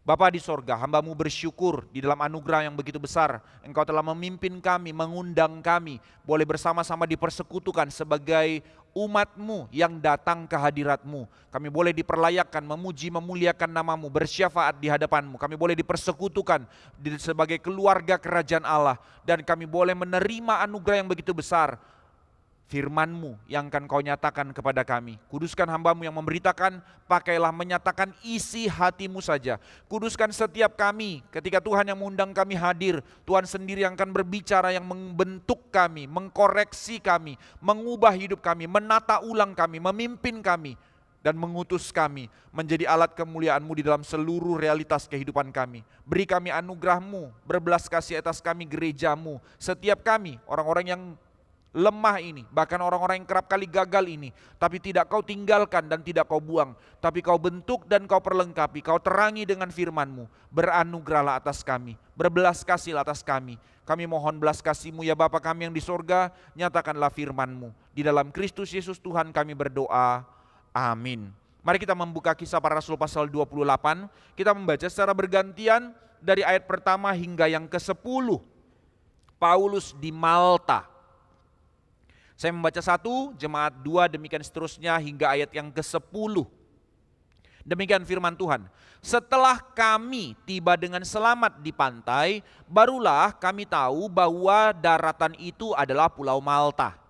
Bapa di sorga, hamba-Mu bersyukur di dalam anugerah yang begitu besar. Engkau telah memimpin kami, mengundang kami, boleh bersama-sama dipersekutukan sebagai umat-Mu yang datang ke hadirat-Mu. Kami boleh diperlayakkan, memuji, memuliakan nama-Mu, bersyafaat di hadapan-Mu. Kami boleh dipersekutukan sebagai keluarga kerajaan Allah. Dan kami boleh menerima anugerah yang begitu besar. Firman-Mu yang akan Kau nyatakan kepada kami. Kuduskan hamba-Mu yang memberitakan, pakailah menyatakan isi hati-Mu saja. Kuduskan setiap kami ketika Tuhan yang mengundang kami hadir. Tuhan sendiri yang akan berbicara, yang membentuk kami, mengkoreksi kami, mengubah hidup kami, menata ulang kami, memimpin kami, dan mengutus kami menjadi alat kemuliaan-Mu di dalam seluruh realitas kehidupan kami. Beri kami anugerah-Mu, berbelas kasih atas kami gereja-Mu. Setiap kami, orang-orang yang lemah ini, bahkan orang-orang yang kerap kali gagal ini, tapi tidak Kau tinggalkan dan tidak Kau buang, tapi Kau bentuk dan Kau perlengkapi, Kau terangi dengan firman-Mu. Beranugerahlah atas kami, berbelas kasih atas kami. Kami mohon belas kasih-Mu ya Bapa kami yang di sorga, nyatakanlah firman-Mu. Di dalam Kristus Yesus Tuhan kami berdoa, amin. Mari kita membuka Kisah Para Rasul pasal 28, kita membaca secara bergantian dari ayat pertama hingga yang ke-10. Paulus di Malta. Saya membaca 1, jemaat 2, demikian seterusnya hingga ayat yang ke-10. Demikian firman Tuhan. Setelah kami tiba dengan selamat di pantai, barulah kami tahu bahwa daratan itu adalah Pulau Malta.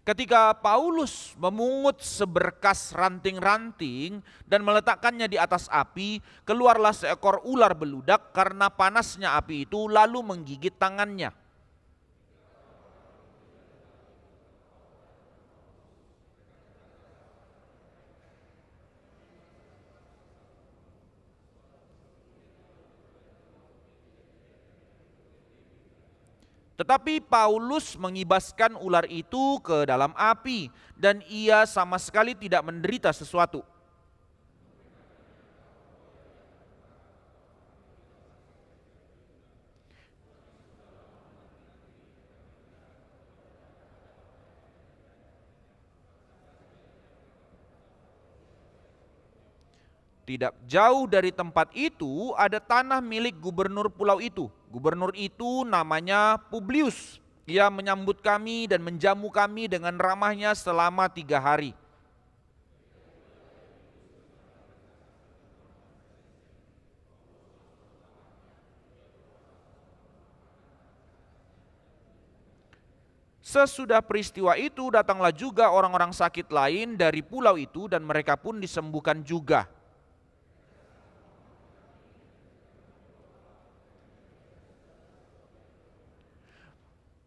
Ketika Paulus memungut seberkas ranting-ranting dan meletakkannya di atas api, keluarlah seekor ular beludak karena panasnya api itu lalu menggigit tangannya. Tetapi Paulus mengibaskan ular itu ke dalam api dan ia sama sekali tidak menderita sesuatu. Tidak jauh dari tempat itu ada tanah milik gubernur pulau itu. Gubernur itu namanya Publius. Ia menyambut kami dan menjamu kami dengan ramahnya selama 3 hari. Sesudah peristiwa itu datanglah juga orang-orang sakit lain dari pulau itu dan mereka pun disembuhkan juga.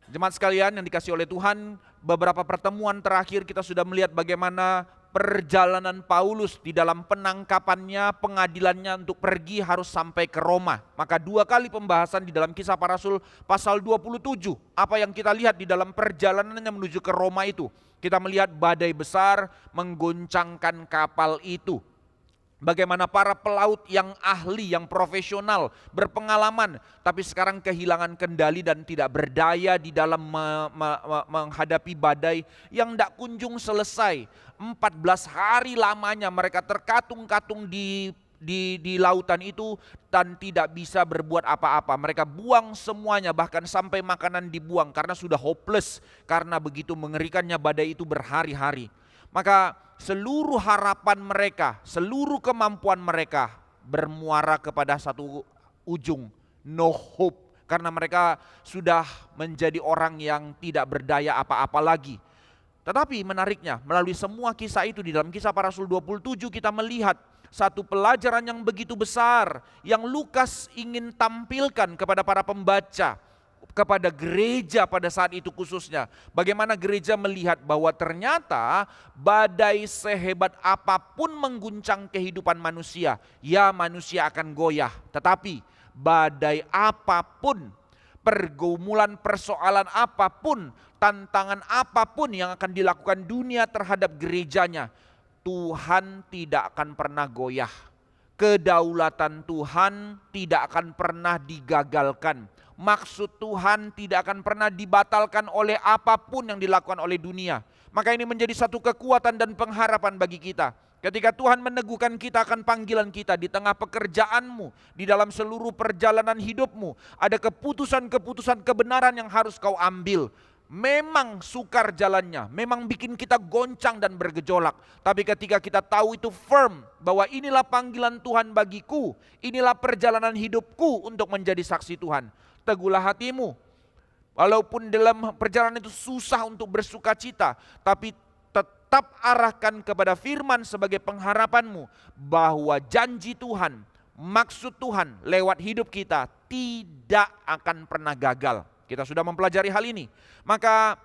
Jemaat sekalian yang dikasihi oleh Tuhan, beberapa pertemuan terakhir kita sudah melihat bagaimana perjalanan Paulus di dalam penangkapannya, pengadilannya untuk pergi harus sampai ke Roma. Maka 2 kali pembahasan di dalam Kisah Para Rasul pasal 27. Apa yang kita lihat di dalam perjalanannya menuju ke Roma itu? Kita melihat badai besar menggoncangkan kapal itu. Bagaimana para pelaut yang ahli, yang profesional, berpengalaman, tapi sekarang kehilangan kendali dan tidak berdaya di dalam menghadapi badai yang tidak kunjung selesai. 14 hari lamanya mereka terkatung-katung di lautan itu dan tidak bisa berbuat apa-apa. Mereka buang semuanya, bahkan sampai makanan dibuang karena sudah hopeless, karena begitu mengerikannya badai itu berhari-hari. Maka seluruh harapan mereka, seluruh kemampuan mereka bermuara kepada satu ujung, no hope. Karena mereka sudah menjadi orang yang tidak berdaya apa-apa lagi. Tetapi menariknya, melalui semua kisah itu di dalam Kisah Para Rasul 27 kita melihat satu pelajaran yang begitu besar yang Lukas ingin tampilkan kepada para pembaca, kepada gereja pada saat itu khususnya. Bagaimana gereja melihat bahwa ternyata badai sehebat apapun mengguncang kehidupan manusia, ya manusia akan goyah. Tetapi badai apapun, pergumulan persoalan apapun, tantangan apapun yang akan dilakukan dunia terhadap gerejanya, Tuhan tidak akan pernah goyah. Kedaulatan Tuhan tidak akan pernah digagalkan. maksud Tuhan tidak akan pernah dibatalkan oleh apapun yang dilakukan oleh dunia. Maka ini menjadi satu kekuatan dan pengharapan bagi kita. Ketika Tuhan meneguhkan kita akan panggilan kita di tengah pekerjaanmu, di dalam seluruh perjalanan hidupmu, ada keputusan-keputusan kebenaran yang harus kau ambil. Memang sukar jalannya, memang bikin kita goncang dan bergejolak. Tapi ketika kita tahu itu firm, bahwa inilah panggilan Tuhan bagiku, inilah perjalanan hidupku untuk menjadi saksi Tuhan. Teguhlah hatimu. Walaupun dalam perjalanan itu susah untuk bersuka cita, tapi tetap arahkan kepada firman sebagai pengharapanmu, bahwa janji Tuhan, maksud Tuhan lewat hidup kita tidak akan pernah gagal. Kita sudah mempelajari hal ini. Maka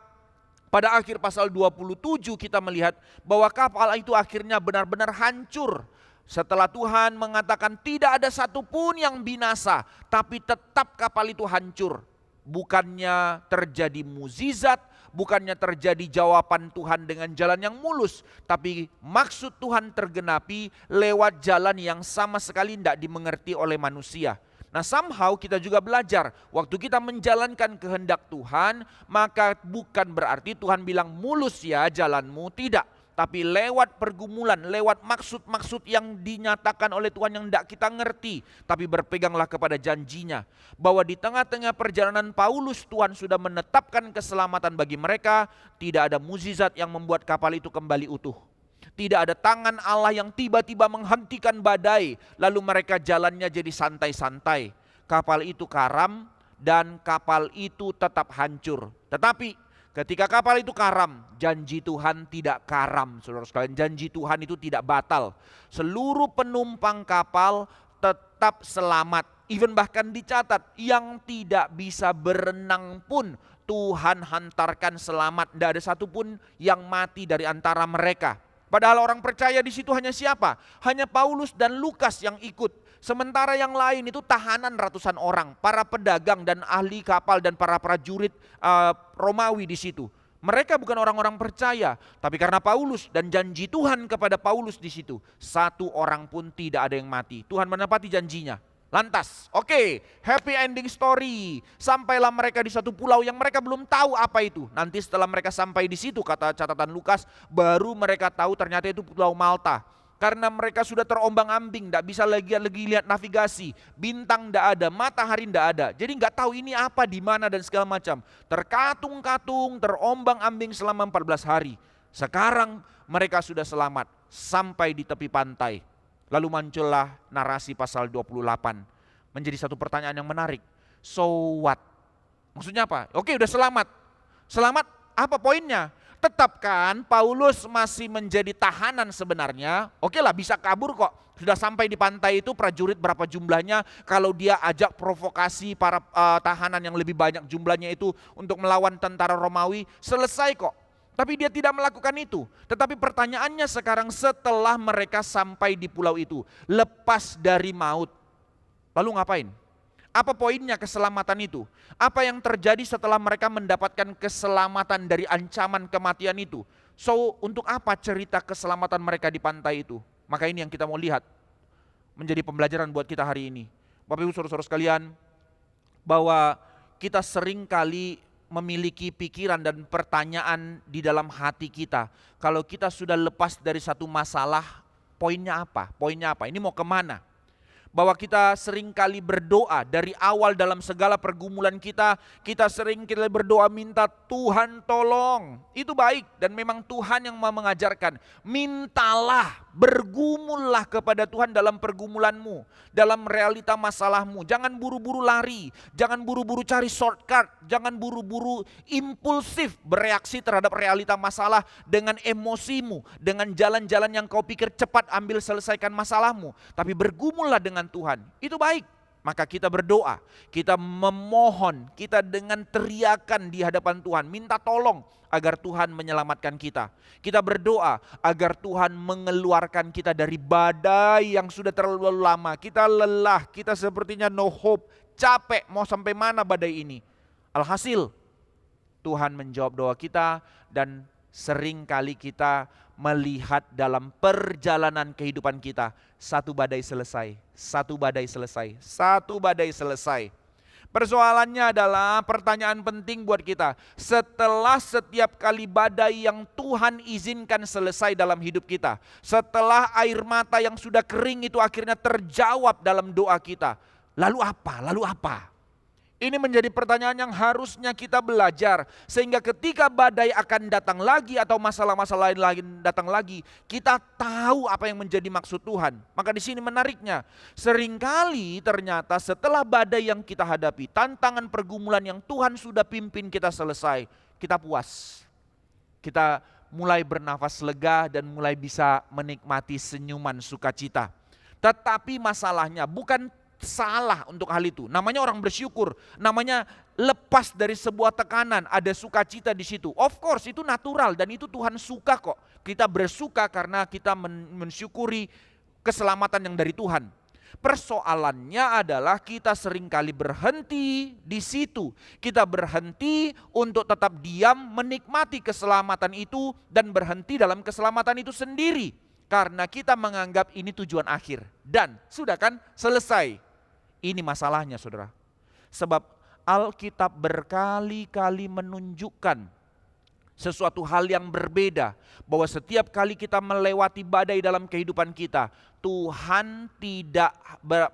pada akhir pasal 27 kita melihat bahwa kapal itu akhirnya benar-benar hancur. Setelah Tuhan mengatakan tidak ada satupun yang binasa, tapi tetap kapal itu hancur. Bukannya terjadi mukjizat, bukannya terjadi jawaban Tuhan dengan jalan yang mulus, tapi maksud Tuhan tergenapi lewat jalan yang sama sekali tidak dimengerti oleh manusia. Nah, somehow kita juga belajar, waktu kita menjalankan kehendak Tuhan, maka bukan berarti Tuhan bilang mulus ya jalanmu, tidak. Tapi lewat pergumulan, lewat maksud-maksud yang dinyatakan oleh Tuhan yang tidak kita ngerti. Tapi berpeganglah kepada janjinya. Bahwa di tengah-tengah perjalanan Paulus, Tuhan sudah menetapkan keselamatan bagi mereka. Tidak ada mukjizat yang membuat kapal itu kembali utuh. Tidak ada tangan Allah yang tiba-tiba menghentikan badai, lalu mereka jalannya jadi santai-santai. Kapal itu karam dan kapal itu tetap hancur. Tetapi ketika kapal itu karam, janji Tuhan tidak karam. Saudara sekalian, janji Tuhan itu tidak batal. Seluruh penumpang kapal tetap selamat. Even bahkan dicatat, yang tidak bisa berenang pun Tuhan hantarkan selamat. Tidak ada satupun yang mati dari antara mereka. Padahal orang percaya di situ hanya siapa? Hanya Paulus dan Lukas yang ikut. Sementara yang lain itu tahanan ratusan orang, para pedagang dan ahli kapal dan para prajurit Romawi di situ. Mereka bukan orang-orang percaya, tapi karena Paulus dan janji Tuhan kepada Paulus di situ, satu orang pun tidak ada yang mati. Tuhan menepati janjinya. Lantas, happy ending story. Sampailah mereka di satu pulau yang mereka belum tahu apa itu. Nanti setelah mereka sampai di situ, kata catatan Lukas, baru mereka tahu ternyata itu Pulau Malta. Karena mereka sudah terombang-ambing, tidak bisa lagi lihat navigasi, bintang tidak ada, matahari tidak ada. Jadi nggak tahu ini apa, di mana dan segala macam. Terkatung-katung, terombang-ambing selama 14 hari. Sekarang mereka sudah selamat sampai di tepi pantai. Lalu muncullah narasi pasal 28. Menjadi satu pertanyaan yang menarik. So what? Maksudnya apa? Udah selamat. Selamat apa poinnya? Tetapkan Paulus masih menjadi tahanan sebenarnya. Lah, bisa kabur kok. Sudah sampai di pantai itu, prajurit berapa jumlahnya. Kalau dia ajak provokasi para tahanan yang lebih banyak jumlahnya itu untuk melawan tentara Romawi, selesai kok. Tapi dia tidak melakukan itu. Tetapi pertanyaannya sekarang, setelah mereka sampai di pulau itu, lepas dari maut, lalu ngapain? Apa poinnya keselamatan itu? Apa yang terjadi setelah mereka mendapatkan keselamatan dari ancaman kematian itu? So, untuk apa cerita keselamatan mereka di pantai itu? Maka ini yang kita mau lihat, menjadi pembelajaran buat kita hari ini. Bapak Ibu saudara-saudara sekalian, bahwa kita sering kali memiliki pikiran dan pertanyaan di dalam hati kita. Kalau kita sudah lepas dari satu masalah, poinnya apa? Poinnya apa? Ini mau kemana? Bahwa kita sering kali berdoa dari awal dalam segala pergumulan kita sering kali berdoa minta Tuhan tolong. Itu baik dan memang Tuhan yang mau mengajarkan. Mintalah, bergumullah kepada Tuhan dalam pergumulanmu, dalam realita masalahmu. Jangan buru-buru lari, jangan buru-buru cari shortcut, jangan buru-buru impulsif bereaksi terhadap realita masalah dengan emosimu, dengan jalan-jalan yang kau pikir cepat ambil selesaikan masalahmu. Tapi bergumullah dengan Tuhan, itu baik. Maka kita berdoa, kita memohon, kita dengan teriakan di hadapan Tuhan, minta tolong agar Tuhan menyelamatkan kita. Kita berdoa agar Tuhan mengeluarkan kita dari badai yang sudah terlalu lama. Kita lelah, kita sepertinya no hope, capek, mau sampai mana badai ini. Alhasil, Tuhan menjawab doa kita dan sering kali kita melihat dalam perjalanan kehidupan kita, satu badai selesai, satu badai selesai, satu badai selesai. Persoalannya adalah pertanyaan penting buat kita. Setelah setiap kali badai yang Tuhan izinkan selesai dalam hidup kita, setelah air mata yang sudah kering itu akhirnya terjawab dalam doa kita, lalu apa? Lalu apa? Ini menjadi pertanyaan yang harusnya kita belajar, sehingga ketika badai akan datang lagi atau masalah-masalah lain datang lagi, kita tahu apa yang menjadi maksud Tuhan. Maka di sini menariknya, seringkali ternyata setelah badai yang kita hadapi, tantangan pergumulan yang Tuhan sudah pimpin kita selesai, kita puas. Kita mulai bernafas lega dan mulai bisa menikmati senyuman sukacita. Tetapi masalahnya bukan salah untuk hal itu. Namanya orang bersyukur, namanya lepas dari sebuah tekanan, ada sukacita di situ. Of course itu natural dan itu Tuhan suka kok. Kita bersuka karena kita mensyukuri keselamatan yang dari Tuhan. Persoalannya adalah kita seringkali berhenti di situ. Kita berhenti untuk tetap diam menikmati keselamatan itu dan berhenti dalam keselamatan itu sendiri. Karena kita menganggap ini tujuan akhir. Dan sudah kan selesai. Ini masalahnya saudara. Sebab Alkitab berkali-kali menunjukkan sesuatu hal yang berbeda. Bahwa setiap kali kita melewati badai dalam kehidupan kita, Tuhan tidak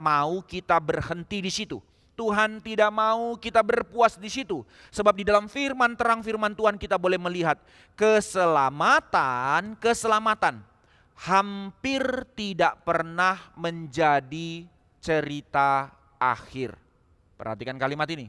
mau kita berhenti di situ. Tuhan tidak mau kita berpuas di situ. Sebab di dalam firman terang firman Tuhan kita boleh melihat keselamatan hampir tidak pernah menjadi cerita akhir. Perhatikan kalimat ini.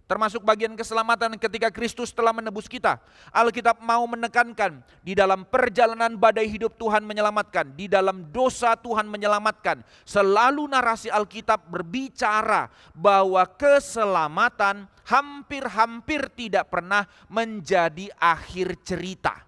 Termasuk bagian keselamatan ketika Kristus telah menebus kita. Alkitab mau menekankan, di dalam perjalanan badai hidup Tuhan menyelamatkan, di dalam dosa Tuhan menyelamatkan. Selalu narasi Alkitab berbicara bahwa keselamatan hampir-hampir tidak pernah menjadi akhir cerita.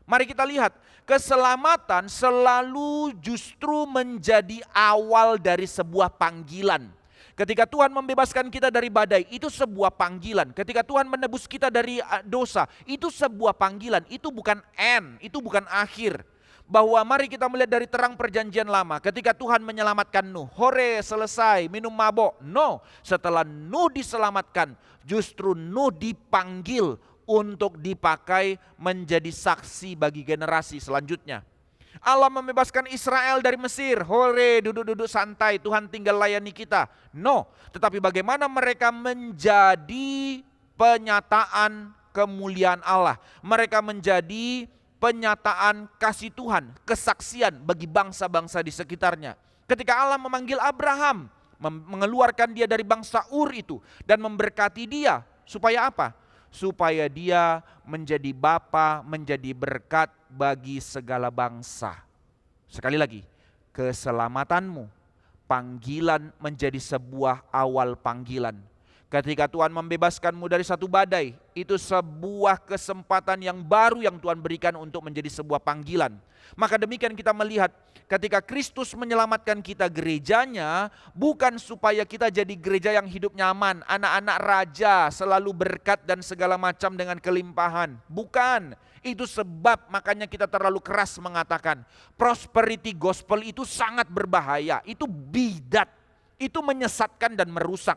Mari kita lihat, keselamatan selalu justru menjadi awal dari sebuah panggilan. Ketika Tuhan membebaskan kita dari badai, itu sebuah panggilan. Ketika Tuhan menebus kita dari dosa, itu sebuah panggilan. Itu bukan end, itu bukan akhir. Bahwa mari kita melihat dari terang perjanjian lama. Ketika Tuhan menyelamatkan Nuh, hore selesai, minum mabok. No, setelah Nuh diselamatkan, justru Nuh dipanggil untuk dipakai menjadi saksi bagi generasi selanjutnya. Allah membebaskan Israel dari Mesir. Hore, duduk-duduk santai, Tuhan tinggal layani kita. No, tetapi bagaimana mereka menjadi penyataan kemuliaan Allah. Mereka menjadi penyataan kasih Tuhan, kesaksian bagi bangsa-bangsa di sekitarnya. Ketika Allah memanggil Abraham, mengeluarkan dia dari bangsa Ur itu dan memberkati dia, supaya apa? Supaya dia menjadi bapa, menjadi berkat bagi segala bangsa. Sekali lagi, keselamatanmu, panggilan menjadi sebuah awal panggilan. Ketika Tuhan membebaskanmu dari satu badai, itu sebuah kesempatan yang baru yang Tuhan berikan untuk menjadi sebuah panggilan. Maka demikian kita melihat ketika Kristus menyelamatkan kita gerejanya, bukan supaya kita jadi gereja yang hidup nyaman, anak-anak raja, selalu berkat dan segala macam dengan kelimpahan. Bukan, itu sebab makanya kita terlalu keras mengatakan prosperity gospel itu sangat berbahaya, itu bidat, itu menyesatkan dan merusak.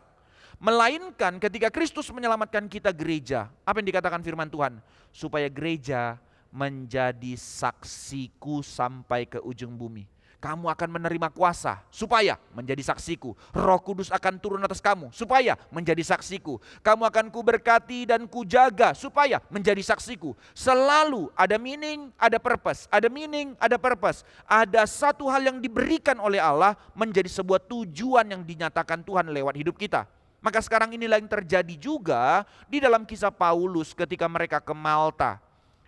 Melainkan ketika Kristus menyelamatkan kita gereja, apa yang dikatakan firman Tuhan? Supaya gereja menjadi saksiku sampai ke ujung bumi. Kamu akan menerima kuasa supaya menjadi saksiku. Roh Kudus akan turun atas kamu supaya menjadi saksiku. Kamu akan kuberkati dan kujaga supaya menjadi saksiku. Selalu ada meaning, ada purpose. Ada meaning, ada purpose. Ada satu hal yang diberikan oleh Allah menjadi sebuah tujuan yang dinyatakan Tuhan lewat hidup kita. Maka sekarang inilah yang terjadi juga di dalam kisah Paulus ketika mereka ke Malta.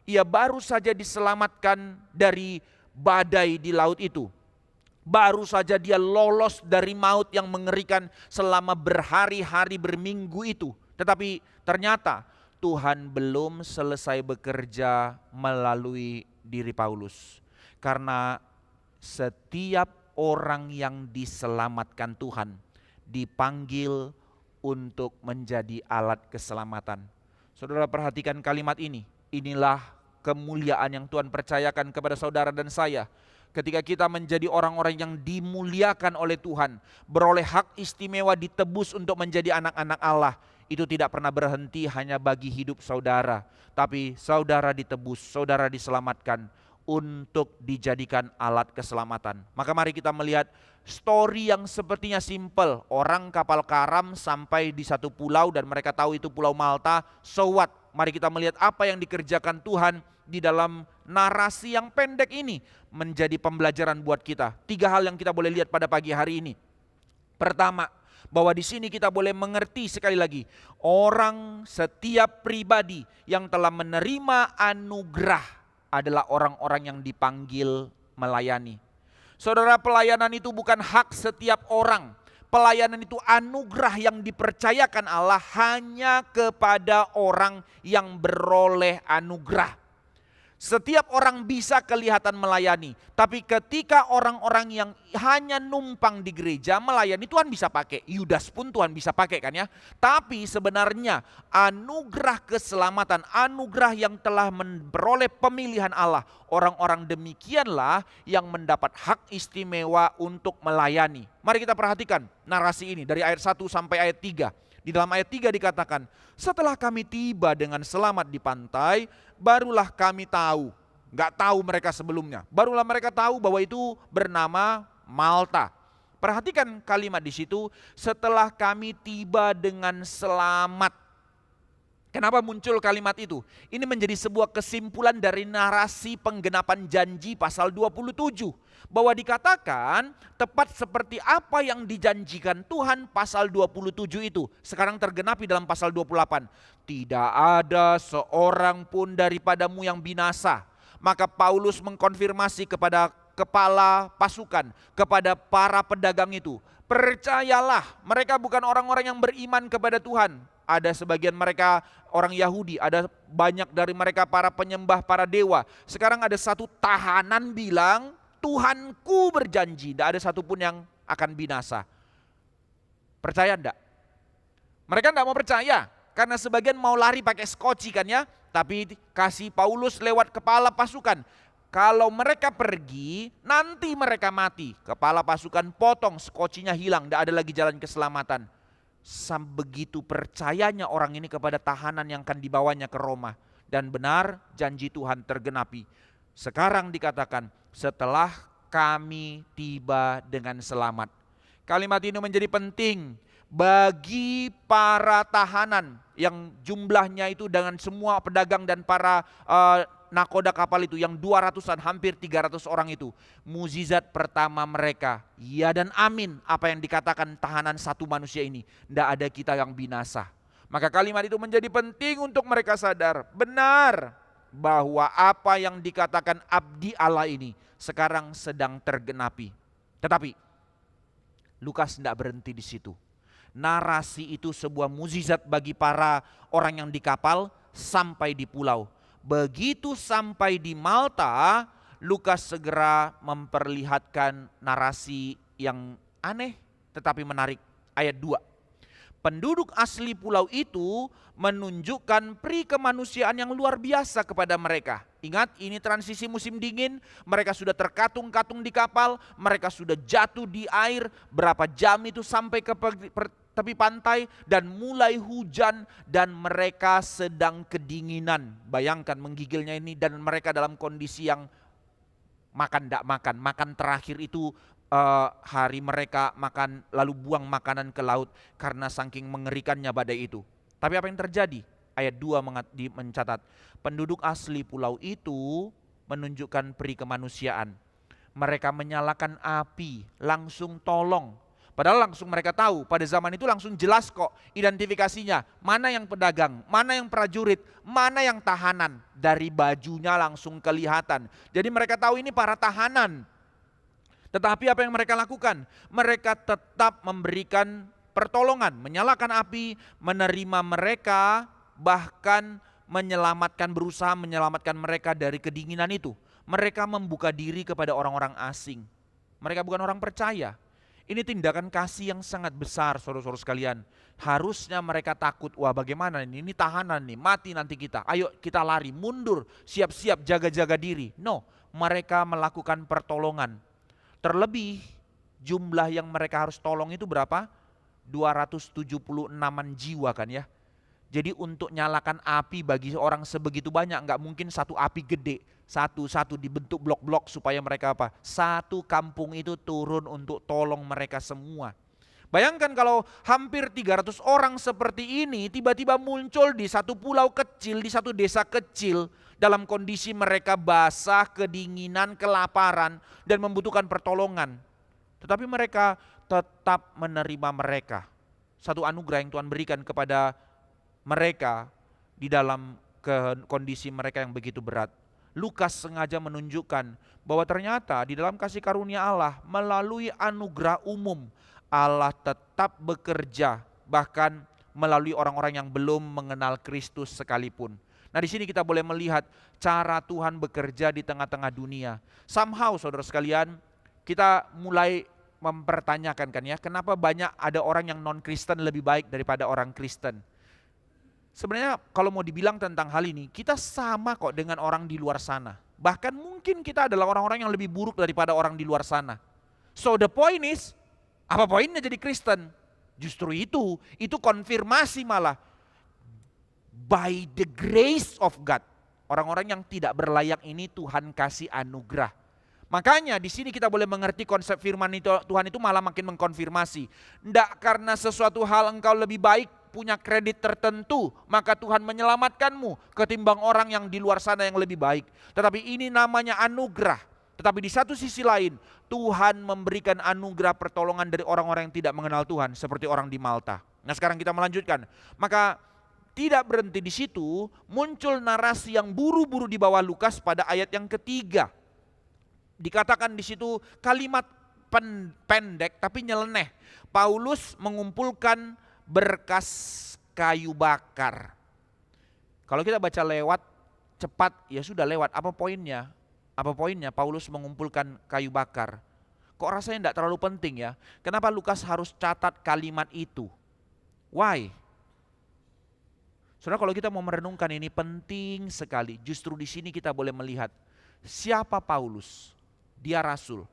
Ia baru saja diselamatkan dari badai di laut itu. Baru saja dia lolos dari maut yang mengerikan selama berhari-hari berminggu itu. Tetapi ternyata Tuhan belum selesai bekerja melalui diri Paulus. Karena setiap orang yang diselamatkan Tuhan dipanggil untuk menjadi alat keselamatan. Saudara perhatikan kalimat ini. Inilah kemuliaan yang Tuhan percayakan kepada saudara dan saya. Ketika kita menjadi orang-orang yang dimuliakan oleh Tuhan, beroleh hak istimewa ditebus untuk menjadi anak-anak Allah, itu tidak pernah berhenti hanya bagi hidup saudara, tapi saudara ditebus, saudara diselamatkan untuk dijadikan alat keselamatan. Maka mari kita melihat story yang sepertinya simple. Orang kapal karam sampai di satu pulau dan mereka tahu itu Pulau Malta. So what? Mari kita melihat apa yang dikerjakan Tuhan di dalam narasi yang pendek ini menjadi pembelajaran buat kita. 3 hal yang kita boleh lihat pada pagi hari ini. Pertama, bahwa di sini kita boleh mengerti sekali lagi, orang setiap pribadi yang telah menerima anugerah adalah orang-orang yang dipanggil melayani. Saudara, pelayanan itu bukan hak setiap orang. Pelayanan itu anugerah yang dipercayakan Allah hanya kepada orang yang beroleh anugerah. Setiap orang bisa kelihatan melayani, tapi ketika orang-orang yang hanya numpang di gereja melayani, Tuhan bisa pakai. Yudas pun Tuhan bisa pakai kan ya. Tapi sebenarnya anugerah keselamatan, anugerah yang telah memperoleh pemilihan Allah, orang-orang demikianlah yang mendapat hak istimewa untuk melayani. Mari kita perhatikan narasi ini dari ayat 1 sampai ayat 3. Di dalam ayat 3 dikatakan, setelah kami tiba dengan selamat di pantai, barulah kami tahu, nggak tahu mereka sebelumnya, barulah mereka tahu bahwa itu bernama Malta. Perhatikan kalimat di situ, setelah kami tiba dengan selamat. Kenapa muncul kalimat itu? Ini menjadi sebuah kesimpulan dari narasi penggenapan janji pasal 27. Bahwa dikatakan tepat seperti apa yang dijanjikan Tuhan pasal 27 itu. Sekarang tergenapi dalam pasal 28. Tidak ada seorang pun daripadamu yang binasa. Maka Paulus mengkonfirmasi kepada kepala pasukan, kepada para pedagang itu. Percayalah, mereka bukan orang-orang yang beriman kepada Tuhan. Ada sebagian mereka orang Yahudi, ada banyak dari mereka para penyembah para dewa. Sekarang ada satu tahanan bilang, Tuhanku berjanji, tidak ada satupun yang akan binasa. Percaya enggak? Mereka enggak mau percaya, karena sebagian mau lari pakai skoci kan ya. Tapi kasih Paulus lewat kepala pasukan. Kalau mereka pergi, nanti mereka mati. Kepala pasukan potong, skocinya hilang, tidak ada lagi jalan keselamatan. Begitu percayanya orang ini kepada tahanan yang akan dibawanya ke Roma. Dan benar janji Tuhan tergenapi. Sekarang dikatakan setelah kami tiba dengan selamat. Kalimat ini menjadi penting bagi para tahanan yang jumlahnya itu dengan semua pedagang dan para nakoda kapal itu yang 200-an, hampir 300 orang itu. Mukjizat pertama mereka, ya dan amin apa yang dikatakan tahanan satu manusia ini. Tidak ada kita yang binasa. Maka kalimat itu menjadi penting untuk mereka sadar. Benar bahwa apa yang dikatakan abdi Allah ini sekarang sedang tergenapi. Tetapi Lukas tidak berhenti di situ. Narasi itu sebuah mukjizat bagi para orang yang di kapal sampai di pulau. Begitu sampai di Malta, Lukas segera memperlihatkan narasi yang aneh tetapi menarik. Ayat 2. Penduduk asli pulau itu menunjukkan peri kemanusiaan yang luar biasa kepada mereka. Ingat, ini transisi musim dingin, mereka sudah terkatung-katung di kapal, mereka sudah jatuh di air, berapa jam itu sampai ke tepi pantai dan mulai hujan dan mereka sedang kedinginan. Bayangkan menggigilnya ini dan mereka dalam kondisi yang makan tidak makan. Makan terakhir itu hari mereka makan lalu buang makanan ke laut karena saking mengerikannya badai itu. Tapi apa yang terjadi? Ayat 2 mencatat, penduduk asli pulau itu menunjukkan peri kemanusiaan. Mereka menyalakan api, langsung tolong. Padahal langsung mereka tahu, pada zaman itu langsung jelas kok identifikasinya. Mana yang pedagang, mana yang prajurit, mana yang tahanan. Dari bajunya langsung kelihatan. Jadi mereka tahu ini para tahanan. Tetapi apa yang mereka lakukan? Mereka tetap memberikan pertolongan, menyalakan api, menerima mereka, bahkan berusaha menyelamatkan mereka dari kedinginan itu. Mereka membuka diri kepada orang-orang asing. Mereka bukan orang percaya. Ini tindakan kasih yang sangat besar, saudara-saudara sekalian. Harusnya mereka takut, wah bagaimana ini tahanan nih, mati nanti kita. Ayo kita lari, mundur, siap-siap jaga-jaga diri. No, mereka melakukan pertolongan. Terlebih jumlah yang mereka harus tolong itu berapa? 276-an jiwa kan ya. Jadi untuk nyalakan api bagi orang sebegitu banyak, nggak mungkin satu api gede, satu-satu dibentuk blok-blok supaya mereka apa? Satu kampung itu turun untuk tolong mereka semua. Bayangkan kalau hampir 300 orang seperti ini tiba-tiba muncul di satu pulau kecil, di satu desa kecil, dalam kondisi mereka basah, kedinginan, kelaparan, dan membutuhkan pertolongan. Tetapi mereka tetap menerima mereka. Satu anugerah yang Tuhan berikan kepada mereka di dalam kondisi mereka yang begitu berat. Lukas sengaja menunjukkan bahwa ternyata di dalam kasih karunia Allah melalui anugerah umum, Allah tetap bekerja bahkan melalui orang-orang yang belum mengenal Kristus sekalipun. Nah, di sini kita boleh melihat cara Tuhan bekerja di tengah-tengah dunia. Somehow saudara sekalian, kita mulai mempertanyakan kan ya, kenapa banyak ada orang yang non-Kristen lebih baik daripada orang Kristen. Sebenarnya kalau mau dibilang tentang hal ini, kita sama kok dengan orang di luar sana. Bahkan mungkin kita adalah orang-orang yang lebih buruk daripada orang di luar sana. So the point is, apa poinnya jadi Kristen? Justru itu konfirmasi malah. By the grace of God, orang-orang yang tidak berlayak ini Tuhan kasih anugerah. Makanya di sini kita boleh mengerti konsep firman itu, Tuhan itu malah makin mengkonfirmasi. Tidak karena sesuatu hal engkau lebih baik, punya kredit tertentu, maka Tuhan menyelamatkanmu ketimbang orang yang di luar sana yang lebih baik. Tetapi ini namanya anugerah. Tetapi di satu sisi lain, Tuhan memberikan anugerah pertolongan dari orang-orang yang tidak mengenal Tuhan, seperti orang di Malta. Nah, sekarang kita melanjutkan. Maka tidak berhenti di situ, muncul narasi yang buru-buru di bawah Lukas pada ayat yang ketiga. Dikatakan di situ kalimat pendek tapi nyeleneh. Paulus mengumpulkan berkas kayu bakar. Kalau kita baca lewat cepat, ya sudah lewat. Apa poinnya? Apa poinnya Paulus mengumpulkan kayu bakar? Kok rasanya tidak terlalu penting ya? Kenapa Lukas harus catat kalimat itu? Why? Saudara, kalau kita mau merenungkan ini penting sekali. Justru di sini kita boleh melihat siapa Paulus. Dia rasul.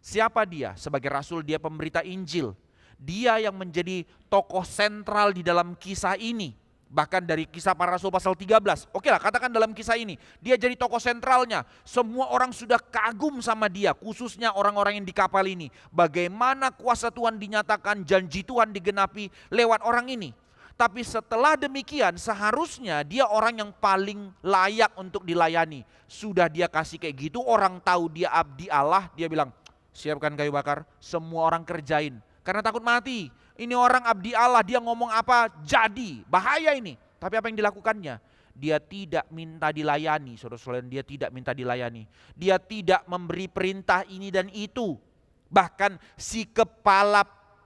Siapa dia? Sebagai rasul dia pemberita Injil. Dia yang menjadi tokoh sentral di dalam kisah ini. Bahkan dari kisah para rasul pasal 13. Oke lah, katakan dalam kisah ini. Dia jadi tokoh sentralnya. Semua orang sudah kagum sama dia. Khususnya orang-orang yang di kapal ini. Bagaimana kuasa Tuhan dinyatakan, janji Tuhan digenapi lewat orang ini. Tapi setelah demikian seharusnya dia orang yang paling layak untuk dilayani. Sudah dia kasih kayak gitu, orang tahu dia abdi Allah, dia bilang siapkan kayu bakar, semua orang kerjain. Karena takut mati. Ini orang abdi Allah, dia ngomong apa jadi, bahaya ini. Tapi apa yang dilakukannya? Dia tidak minta dilayani, saudara-saudara, dia tidak minta dilayani. Dia tidak memberi perintah ini dan itu. Bahkan si kepala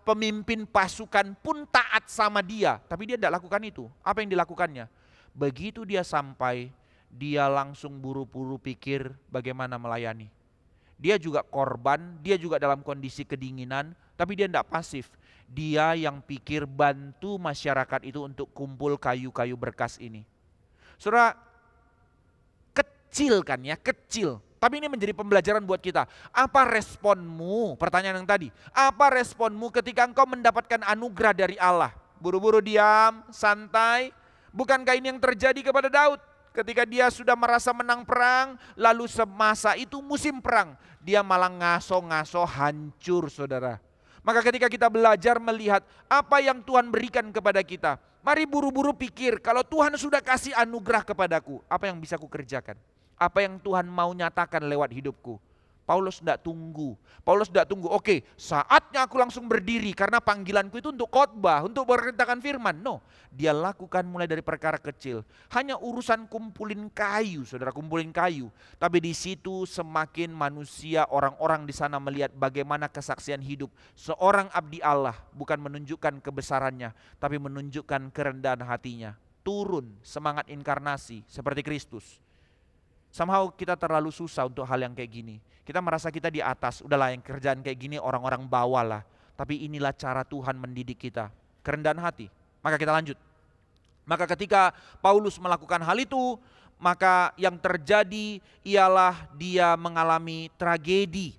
pemimpin pasukan pun taat sama dia, tapi dia tidak lakukan itu. Apa yang dilakukannya? Begitu dia sampai, dia langsung buru-buru pikir bagaimana melayani. Dia juga korban, dia juga dalam kondisi kedinginan, tapi dia tidak pasif. Dia yang pikir bantu masyarakat itu untuk kumpul kayu-kayu berkas ini. Saudara, kecil kan ya, kecil. Tapi ini menjadi pembelajaran buat kita. Apa responmu? Pertanyaan yang tadi. Apa responmu ketika engkau mendapatkan anugerah dari Allah? Buru-buru diam, santai. Bukankah ini yang terjadi kepada Daud? Ketika dia sudah merasa menang perang, lalu semasa itu musim perang, dia malah ngaso-ngaso hancur, saudara. Maka ketika kita belajar melihat apa yang Tuhan berikan kepada kita, mari buru-buru pikir, kalau Tuhan sudah kasih anugerah kepadaku, apa yang bisa kukerjakan? Apa yang Tuhan mau nyatakan lewat hidupku? Paulus tidak tunggu. Oke, saatnya aku langsung berdiri karena panggilanku itu untuk khotbah, untuk memberitakan firman. No, dia lakukan mulai dari perkara kecil. Hanya urusan kumpulin kayu, saudara, kumpulin kayu. Tapi di situ semakin manusia, orang-orang di sana melihat bagaimana kesaksian hidup seorang abdi Allah, bukan menunjukkan kebesarannya, tapi menunjukkan kerendahan hatinya. Turun semangat inkarnasi seperti Kristus. Somehow kita terlalu susah untuk hal yang kayak gini. Kita merasa kita di atas, udahlah yang kerjaan kayak gini orang-orang bawalah. Tapi inilah cara Tuhan mendidik kita, kerendahan hati. Maka kita lanjut. Maka ketika Paulus melakukan hal itu, maka yang terjadi ialah dia mengalami tragedi.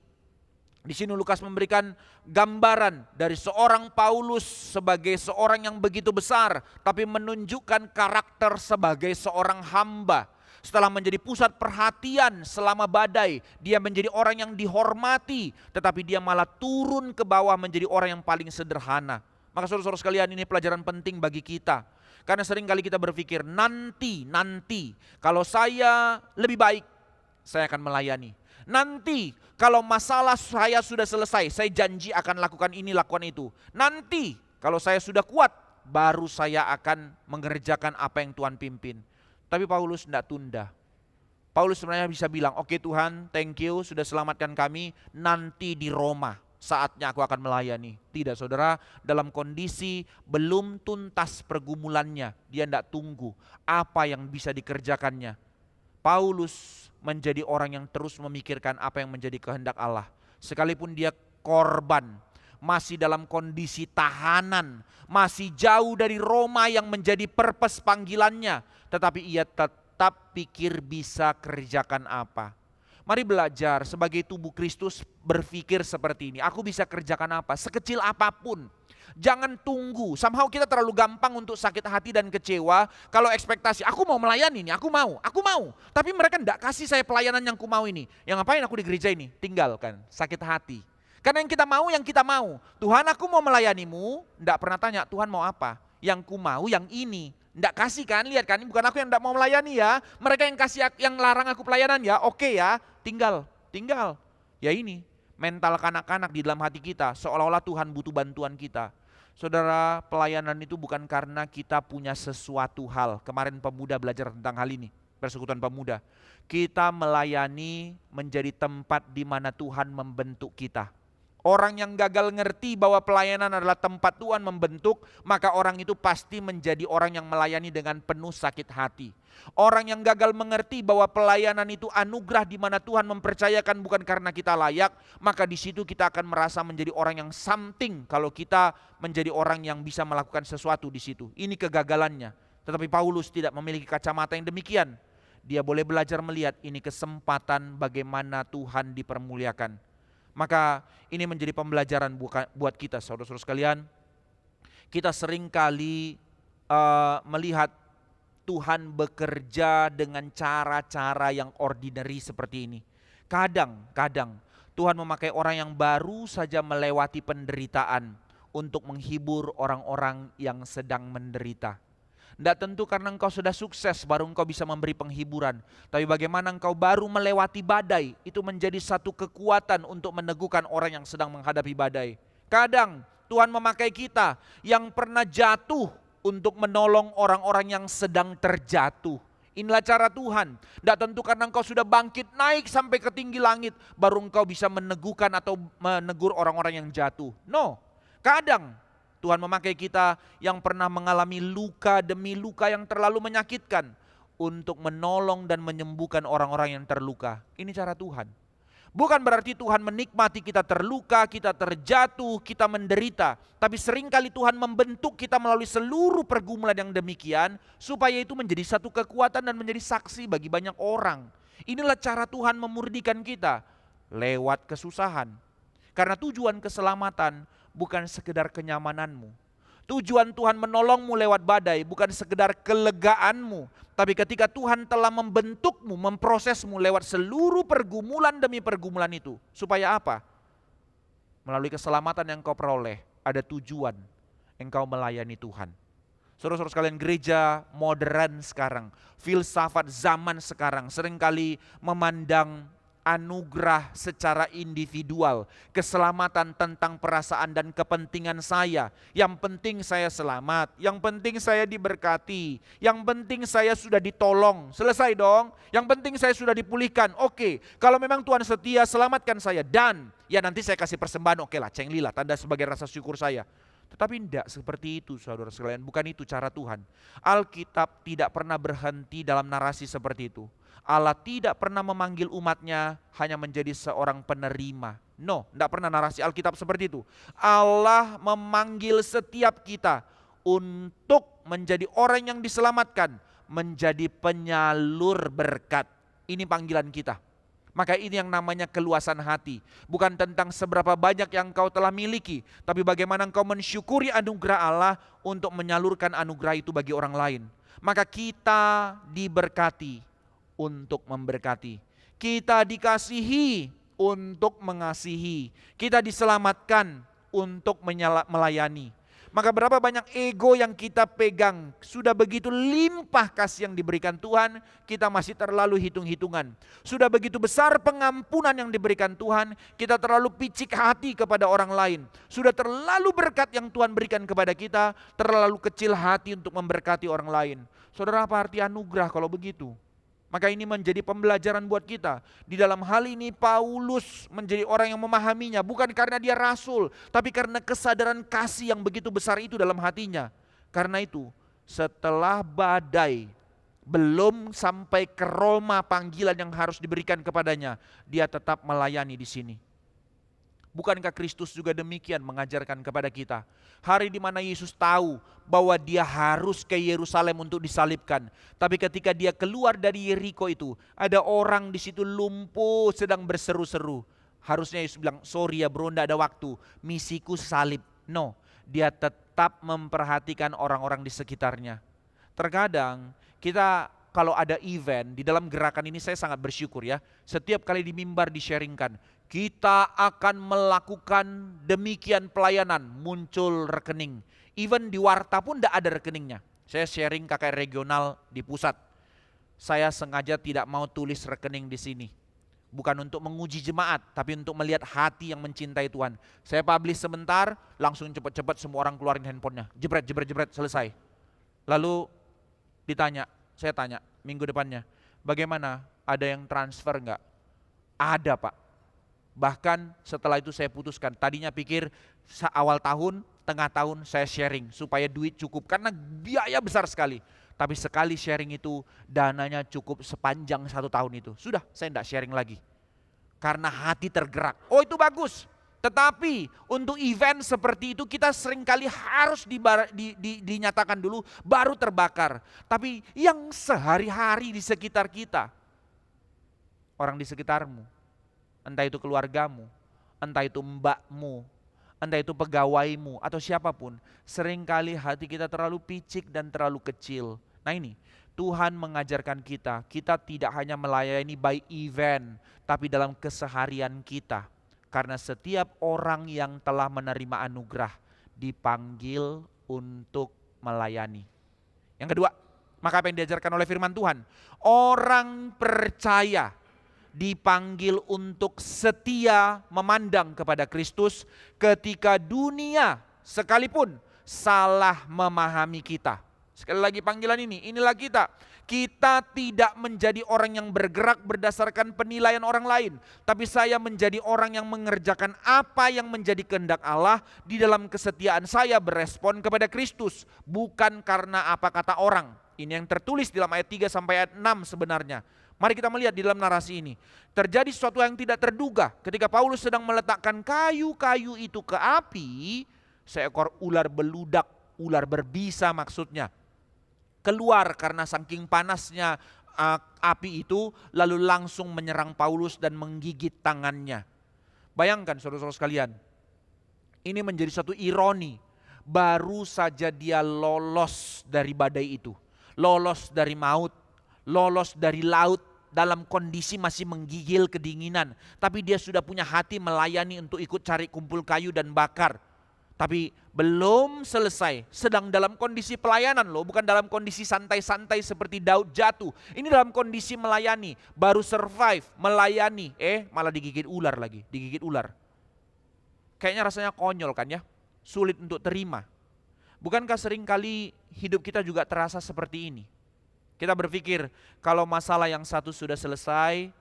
Di sini Lukas memberikan gambaran dari seorang Paulus sebagai seorang yang begitu besar, tapi menunjukkan karakter sebagai seorang hamba. Setelah menjadi pusat perhatian selama badai, dia menjadi orang yang dihormati, tetapi dia malah turun ke bawah menjadi orang yang paling sederhana. Maka saudara-saudara sekalian, ini pelajaran penting bagi kita. Karena sering kali kita berpikir, nanti, kalau saya lebih baik, saya akan melayani. Nanti, kalau masalah saya sudah selesai, saya janji akan lakukan ini, lakukan itu. Nanti, kalau saya sudah kuat, baru saya akan mengerjakan apa yang Tuhan pimpin. Tapi Paulus tidak tunda. Paulus sebenarnya bisa bilang, oke Tuhan, thank you sudah selamatkan kami, nanti di Roma saatnya aku akan melayani. Tidak saudara, dalam kondisi belum tuntas pergumulannya, dia tidak tunggu apa yang bisa dikerjakannya. Paulus menjadi orang yang terus memikirkan apa yang menjadi kehendak Allah. Sekalipun dia korban, masih dalam kondisi tahanan, masih jauh dari Roma yang menjadi purpose panggilannya, tetapi ia tetap pikir bisa kerjakan apa. Mari belajar sebagai tubuh Kristus berpikir seperti ini. Aku bisa kerjakan apa? Sekecil apapun. Jangan tunggu. Somehow kita terlalu gampang untuk sakit hati dan kecewa kalau ekspektasi, aku mau melayani ini, aku mau. Tapi mereka tidak kasih saya pelayanan yang aku mau ini. Yang ngapain aku di gereja ini? Tinggalkan, sakit hati. Karena yang kita mau. Tuhan, aku mau melayanimu, tidak pernah tanya, Tuhan mau apa? Yang ku mau yang ini. Tidak kasih kan, lihat kan, bukan aku yang tidak mau melayani ya. Mereka yang kasih, yang larang aku pelayanan ya, oke ya, tinggal. Ya ini, mental kanak-kanak di dalam hati kita, seolah-olah Tuhan butuh bantuan kita. Saudara, pelayanan itu bukan karena kita punya sesuatu hal. Kemarin pemuda belajar tentang hal ini, persekutuan pemuda. Kita melayani menjadi tempat di mana Tuhan membentuk kita. Orang yang gagal ngerti bahwa pelayanan adalah tempat Tuhan membentuk, maka orang itu pasti menjadi orang yang melayani dengan penuh sakit hati. Orang yang gagal mengerti bahwa pelayanan itu anugerah di mana Tuhan mempercayakan bukan karena kita layak, maka di situ kita akan merasa menjadi orang yang something kalau kita menjadi orang yang bisa melakukan sesuatu di situ. Ini kegagalannya. Tetapi Paulus tidak memiliki kacamata yang demikian. Dia boleh belajar melihat ini kesempatan bagaimana Tuhan dipermuliakan. Maka ini menjadi pembelajaran buat kita saudara-saudara sekalian. Kita seringkali melihat Tuhan bekerja dengan cara-cara yang ordinary seperti ini. Kadang Tuhan memakai orang yang baru saja melewati penderitaan untuk menghibur orang-orang yang sedang menderita. Tidak tentu karena engkau sudah sukses baru engkau bisa memberi penghiburan. Tapi bagaimana engkau baru melewati badai, itu menjadi satu kekuatan untuk meneguhkan orang yang sedang menghadapi badai. Kadang Tuhan memakai kita yang pernah jatuh untuk menolong orang-orang yang sedang terjatuh. Inilah cara Tuhan. Tidak tentu karena engkau sudah bangkit naik sampai ke tinggi langit, baru engkau bisa meneguhkan atau menegur orang-orang yang jatuh. No, kadang Tuhan memakai kita yang pernah mengalami luka demi luka yang terlalu menyakitkan untuk menolong dan menyembuhkan orang-orang yang terluka. Ini cara Tuhan. Bukan berarti Tuhan menikmati kita terluka, kita terjatuh, kita menderita. Tapi seringkali Tuhan membentuk kita melalui seluruh pergumulan yang demikian supaya itu menjadi satu kekuatan dan menjadi saksi bagi banyak orang. Inilah cara Tuhan memurnikan kita lewat kesusahan. Karena tujuan keselamatan bukan sekedar kenyamananmu. Tujuan Tuhan menolongmu lewat badai bukan sekedar kelegaanmu. Tapi ketika Tuhan telah membentukmu, memprosesmu lewat seluruh pergumulan demi pergumulan itu. Supaya apa? Melalui keselamatan yang kau peroleh, ada tujuan engkau melayani Tuhan. Saudara-saudara sekalian, gereja modern sekarang, filsafat zaman sekarang seringkali memandang anugerah secara individual, keselamatan tentang perasaan dan kepentingan saya. Yang penting saya selamat, yang penting saya diberkati, yang penting saya sudah ditolong. Selesai dong. Yang penting saya sudah dipulihkan. Oke, kalau memang Tuhan setia, selamatkan saya. Dan ya nanti saya kasih persembahan, oke lah, cengli lah, tanda sebagai rasa syukur saya. Tetapi tidak seperti itu saudara sekalian, bukan itu cara Tuhan. Alkitab tidak pernah berhenti dalam narasi seperti itu. Allah tidak pernah memanggil umatnya hanya menjadi seorang penerima. No, tidak pernah narasi Alkitab seperti itu. Allah memanggil setiap kita untuk menjadi orang yang diselamatkan, menjadi penyalur berkat. Ini panggilan kita. Maka ini yang namanya keluasan hati. Bukan tentang seberapa banyak yang engkau telah miliki, tapi bagaimana engkau mensyukuri anugerah Allah untuk menyalurkan anugerah itu bagi orang lain. Maka kita diberkati untuk memberkati. Kita dikasihi untuk mengasihi. Kita diselamatkan untuk melayani. Maka berapa banyak ego yang kita pegang, sudah begitu limpah kasih yang diberikan Tuhan, kita masih terlalu hitung-hitungan. Sudah begitu besar pengampunan yang diberikan Tuhan, kita terlalu picik hati kepada orang lain. Sudah terlalu berkat yang Tuhan berikan kepada kita, terlalu kecil hati untuk memberkati orang lain. Saudara, apa arti anugerah kalau begitu? Maka ini menjadi pembelajaran buat kita. Di dalam hal ini Paulus menjadi orang yang memahaminya. Bukan karena dia rasul, tapi karena kesadaran kasih yang begitu besar itu dalam hatinya. Karena itu setelah badai belum sampai ke Roma panggilan yang harus diberikan kepadanya, dia tetap melayani di sini. Bukankah Kristus juga demikian mengajarkan kepada kita? Hari di mana Yesus tahu bahwa dia harus ke Yerusalem untuk disalibkan. Tapi ketika dia keluar dari Yeriko itu, ada orang di situ lumpuh sedang berseru-seru. Harusnya Yesus bilang, sorry ya bro, tidak ada waktu. Misiku salib. No, dia tetap memperhatikan orang-orang di sekitarnya. Terkadang kita kalau ada event, di dalam gerakan ini saya sangat bersyukur ya. Setiap kali di mimbar di-sharingkan, kita akan melakukan demikian pelayanan, muncul rekening. Even di warta pun tidak ada rekeningnya. Saya sharing KKR regional di pusat. Saya sengaja tidak mau tulis rekening di sini. Bukan untuk menguji jemaat, tapi untuk melihat hati yang mencintai Tuhan. Saya publish sebentar, langsung cepat-cepat semua orang keluarin handphonenya. Jebret, jebret, jebret, selesai. Lalu ditanya, saya tanya minggu depannya, bagaimana? Ada yang transfer enggak? Ada Pak. Bahkan setelah itu saya putuskan, tadinya pikir awal tahun, tengah tahun saya sharing supaya duit cukup. Karena biaya besar sekali. Tapi sekali sharing itu dananya cukup sepanjang 1 tahun itu. Sudah, saya tidak sharing lagi. Karena hati tergerak. Oh itu bagus. Tetapi untuk event seperti itu kita seringkali harus dinyatakan dulu baru terbakar. Tapi yang sehari-hari di sekitar kita, orang di sekitarmu, entah itu keluargamu, entah itu mbakmu, entah itu pegawaimu atau siapapun, seringkali hati kita terlalu picik dan terlalu kecil. Nah ini, Tuhan mengajarkan kita, kita tidak hanya melayani by event, tapi dalam keseharian kita. Karena setiap orang yang telah menerima anugerah dipanggil untuk melayani. Yang kedua, maka apa yang diajarkan oleh firman Tuhan? Orang percaya dipanggil untuk setia memandang kepada Kristus ketika dunia sekalipun salah memahami kita. Sekali lagi panggilan ini, inilah kita. Kita tidak menjadi orang yang bergerak berdasarkan penilaian orang lain. Tapi saya menjadi orang yang mengerjakan apa yang menjadi kehendak Allah. Di dalam kesetiaan saya berespon kepada Kristus. Bukan karena apa kata orang. Ini yang tertulis dalam ayat 3 sampai ayat 6 sebenarnya. Mari kita melihat di dalam narasi ini. Terjadi sesuatu yang tidak terduga. Ketika Paulus sedang meletakkan kayu-kayu itu ke api, seekor ular beludak, ular berbisa maksudnya, keluar karena saking panasnya api itu, lalu langsung menyerang Paulus dan menggigit tangannya. Bayangkan saudara-saudara sekalian, ini menjadi satu ironi. Baru saja dia lolos dari badai itu, lolos dari maut, lolos dari laut dalam kondisi masih menggigil kedinginan. Tapi dia sudah punya hati melayani untuk ikut cari kumpul kayu dan bakar. Tapi belum selesai, sedang dalam kondisi pelayanan loh, bukan dalam kondisi santai-santai seperti Daud jatuh. Ini dalam kondisi melayani, baru survive, melayani, malah digigit ular lagi, digigit ular. Kayaknya rasanya konyol kan ya, sulit untuk terima. Bukankah seringkali hidup kita juga terasa seperti ini? Kita berpikir kalau masalah yang satu sudah selesai,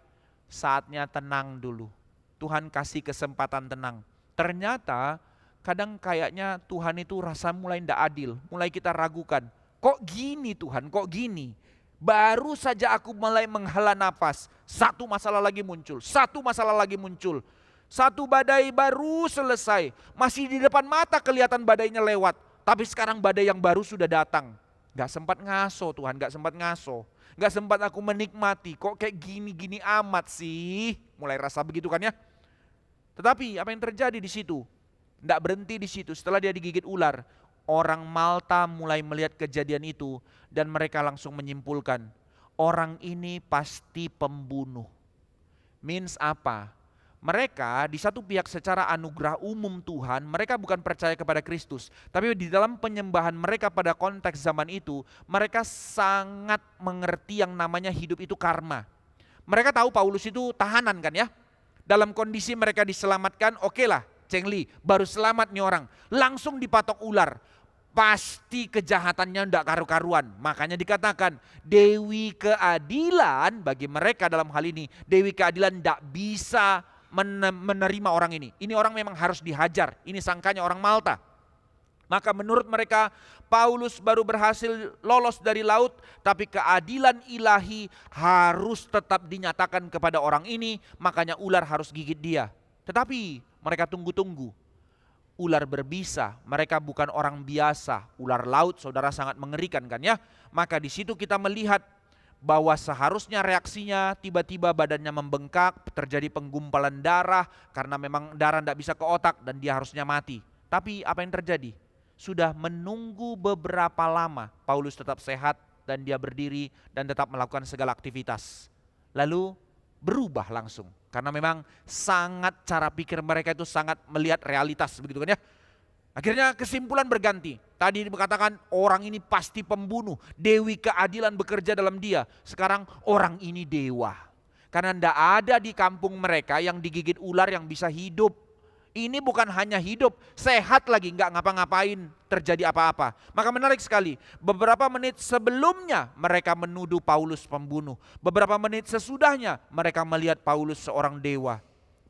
saatnya tenang dulu. Tuhan kasih kesempatan tenang. Ternyata kadang kayaknya Tuhan itu rasa mulai tidak adil. Mulai kita ragukan. Kok gini Tuhan, kok gini? Baru saja aku mulai menghela nafas. Satu masalah lagi muncul, satu masalah lagi muncul. Satu badai baru selesai. Masih di depan mata kelihatan badainya lewat. Tapi sekarang badai yang baru sudah datang. Gak sempat ngaso Tuhan, gak sempat ngaso. Gak sempat aku menikmati, kok kayak gini-gini amat sih. Mulai rasa begitu kan ya. Tetapi apa yang terjadi di situ? Tidak berhenti di situ. Setelah dia digigit ular, orang Malta mulai melihat kejadian itu dan mereka langsung menyimpulkan, orang ini pasti pembunuh. Means apa? Mereka di satu pihak secara anugerah umum Tuhan, mereka bukan percaya kepada Kristus. Tapi di dalam penyembahan mereka pada konteks zaman itu, mereka sangat mengerti yang namanya hidup itu karma. Mereka tahu Paulus itu tahanan kan ya. Dalam kondisi mereka diselamatkan, oke lah, Cengli, baru selamat nih orang. Langsung dipatok ular. Pasti kejahatannya tidak karu-karuan. Makanya dikatakan Dewi Keadilan bagi mereka dalam hal ini. Dewi Keadilan tidak bisa menerima orang ini. Ini orang memang harus dihajar. Ini sangkanya orang Malta. Maka menurut mereka Paulus baru berhasil lolos dari laut, tapi keadilan ilahi harus tetap dinyatakan kepada orang ini. Makanya ular harus gigit dia. Tetapi mereka tunggu-tunggu. Ular berbisa, mereka bukan orang biasa. Ular laut saudara sangat mengerikan kan ya. Maka di situ kita melihat bahwa seharusnya reaksinya tiba-tiba badannya membengkak, terjadi penggumpalan darah karena memang darah tidak bisa ke otak dan dia harusnya mati. Tapi apa yang terjadi? Sudah menunggu beberapa lama Paulus tetap sehat dan dia berdiri dan tetap melakukan segala aktivitas. Lalu berubah langsung karena memang sangat cara pikir mereka itu sangat melihat realitas begitu kan ya. Akhirnya kesimpulan berganti. Tadi dikatakan orang ini pasti pembunuh. Dewi Keadilan bekerja dalam dia. Sekarang orang ini dewa. Karena tidak ada di kampung mereka yang digigit ular yang bisa hidup. Ini bukan hanya hidup, sehat lagi, nggak ngapa-ngapain, terjadi apa-apa. Maka menarik sekali, beberapa menit sebelumnya mereka menuduh Paulus pembunuh. Beberapa menit sesudahnya mereka melihat Paulus seorang dewa.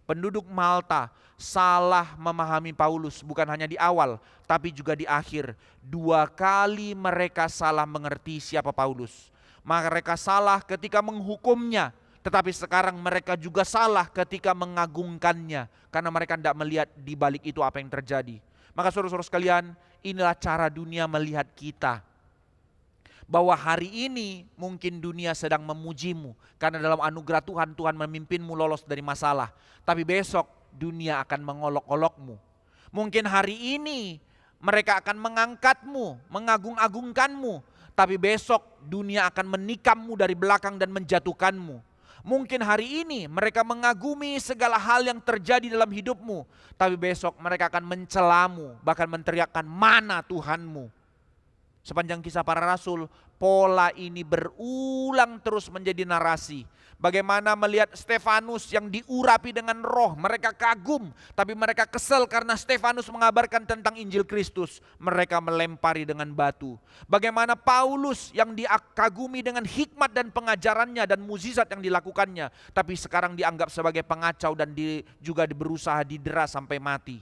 Penduduk Malta salah memahami Paulus bukan hanya di awal, tapi juga di akhir. 2 kali mereka salah mengerti siapa Paulus. Mereka salah ketika menghukumnya, tetapi sekarang mereka juga salah ketika mengagungkannya. Karena mereka tidak melihat di balik itu apa yang terjadi. Maka saudara-saudara sekalian, inilah cara dunia melihat kita. Bahwa hari ini mungkin dunia sedang memujimu. Karena dalam anugerah Tuhan, Tuhan memimpinmu lolos dari masalah. Tapi besok dunia akan mengolok-olokmu. Mungkin hari ini mereka akan mengangkatmu, mengagung-agungkanmu. Tapi besok dunia akan menikammu dari belakang dan menjatuhkanmu. Mungkin hari ini mereka mengagumi segala hal yang terjadi dalam hidupmu. Tapi besok mereka akan mencelamu, bahkan menteriakkan, mana Tuhanmu? Sepanjang kisah para rasul, pola ini berulang terus menjadi narasi. Bagaimana melihat Stefanus yang diurapi dengan roh, mereka kagum, tapi mereka kesal karena Stefanus mengabarkan tentang Injil Kristus. Mereka melempari dengan batu. Bagaimana Paulus yang dikagumi dengan hikmat dan pengajarannya dan mukjizat yang dilakukannya, tapi sekarang dianggap sebagai pengacau dan juga berusaha didera sampai mati.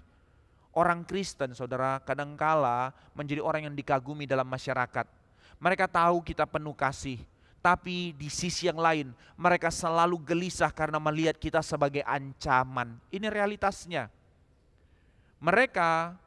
Orang Kristen, saudara, kadangkala menjadi orang yang dikagumi dalam masyarakat. Mereka tahu kita penuh kasih, tapi di sisi yang lain mereka selalu gelisah karena melihat kita sebagai ancaman. Ini realitasnya. Mereka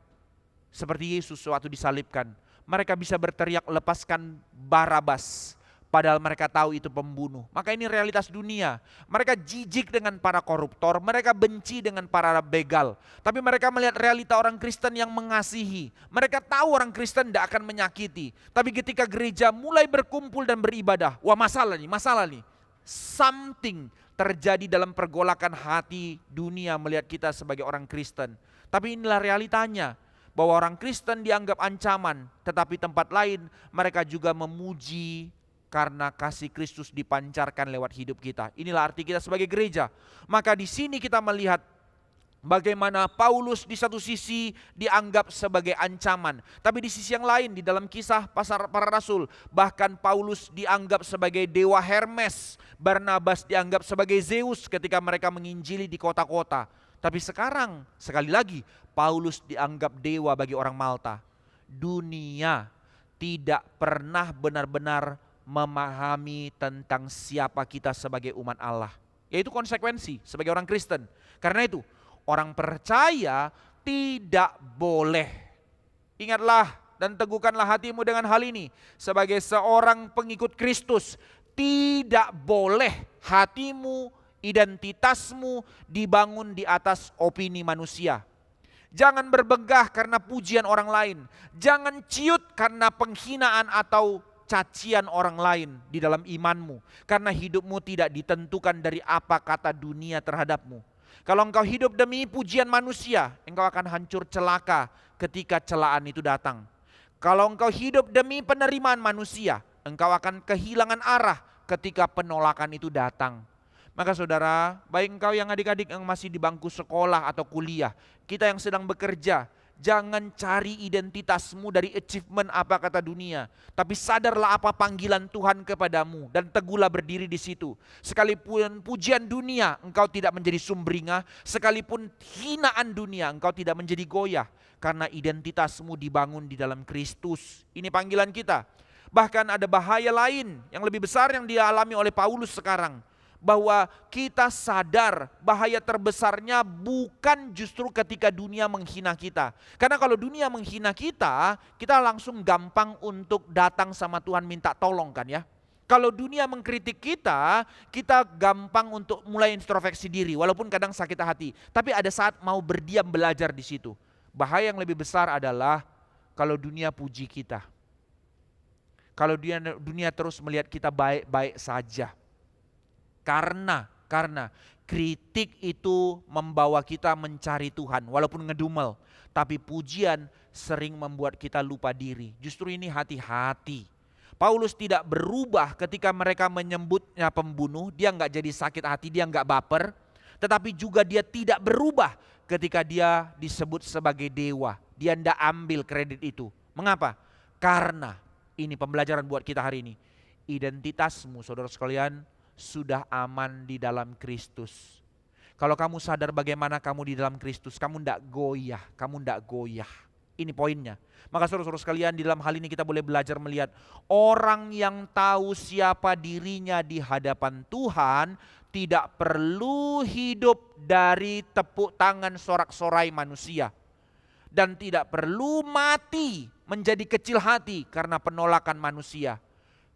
seperti Yesus waktu disalibkan, mereka bisa berteriak lepaskan Barabas. Padahal mereka tahu itu pembunuh. Maka ini realitas dunia. Mereka jijik dengan para koruptor. Mereka benci dengan para begal. Tapi mereka melihat realita orang Kristen yang mengasihi. Mereka tahu orang Kristen tidak akan menyakiti. Tapi ketika gereja mulai berkumpul dan beribadah. Wah, masalah nih. Something terjadi dalam pergolakan hati dunia melihat kita sebagai orang Kristen. Tapi inilah realitanya. Bahwa orang Kristen dianggap ancaman. Tetapi tempat lain mereka juga memuji karena kasih Kristus dipancarkan lewat hidup kita. Inilah arti kita sebagai gereja. Maka di sini kita melihat bagaimana Paulus di satu sisi dianggap sebagai ancaman. Tapi di sisi yang lain di dalam kisah para rasul, bahkan Paulus dianggap sebagai dewa Hermes. Barnabas dianggap sebagai Zeus ketika mereka menginjili di kota-kota. Tapi sekarang sekali lagi Paulus dianggap dewa bagi orang Malta. Dunia tidak pernah benar-benar memahami tentang siapa kita sebagai umat Allah. Yaitu konsekuensi sebagai orang Kristen. Karena itu orang percaya tidak boleh. Ingatlah dan teguhkanlah hatimu dengan hal ini. Sebagai seorang pengikut Kristus, tidak boleh hatimu, identitasmu dibangun di atas opini manusia. Jangan berbegah karena pujian orang lain. Jangan ciut karena penghinaan atau cacian orang lain di dalam imanmu. Karena hidupmu tidak ditentukan dari apa kata dunia terhadapmu. Kalau engkau hidup demi pujian manusia, engkau akan hancur celaka ketika celaan itu datang. Kalau engkau hidup demi penerimaan manusia, engkau akan kehilangan arah ketika penolakan itu datang. Maka saudara, baik engkau yang adik-adik yang masih di bangku sekolah atau kuliah, kita yang sedang bekerja, jangan cari identitasmu dari achievement apa kata dunia. Tapi sadarlah apa panggilan Tuhan kepadamu dan teguhlah berdiri di situ. Sekalipun pujian dunia engkau tidak menjadi sumringah, sekalipun hinaan dunia engkau tidak menjadi goyah. Karena identitasmu dibangun di dalam Kristus. Ini panggilan kita. Bahkan ada bahaya lain yang lebih besar yang dialami oleh Paulus sekarang. Bahwa kita sadar bahaya terbesarnya bukan justru ketika dunia menghina kita. Karena kalau dunia menghina kita, kita langsung gampang untuk datang sama Tuhan minta tolong kan ya. Kalau dunia mengkritik kita, kita gampang untuk mulai introspeksi diri walaupun kadang sakit hati. Tapi ada saat mau berdiam belajar di situ. Bahaya yang lebih besar adalah kalau dunia puji kita. Kalau dunia terus melihat kita baik-baik saja. Karena kritik itu membawa kita mencari Tuhan walaupun ngedumel. Tapi pujian sering membuat kita lupa diri. Justru ini hati-hati. Paulus tidak berubah ketika mereka menyebutnya pembunuh. Dia nggak jadi sakit hati, dia nggak baper. Tetapi juga dia tidak berubah ketika dia disebut sebagai dewa. Dia tidak ambil kredit itu. Mengapa? Karena ini pembelajaran buat kita hari ini. Identitasmu saudara sekalian sudah aman di dalam Kristus. Kalau kamu sadar bagaimana kamu di dalam Kristus, kamu tidak goyah, Ini poinnya. Maka saudara-saudara sekalian, di dalam hal ini kita boleh belajar melihat orang yang tahu siapa dirinya di hadapan Tuhan tidak perlu hidup dari tepuk tangan sorak-sorai manusia. Dan tidak perlu mati menjadi kecil hati karena penolakan manusia.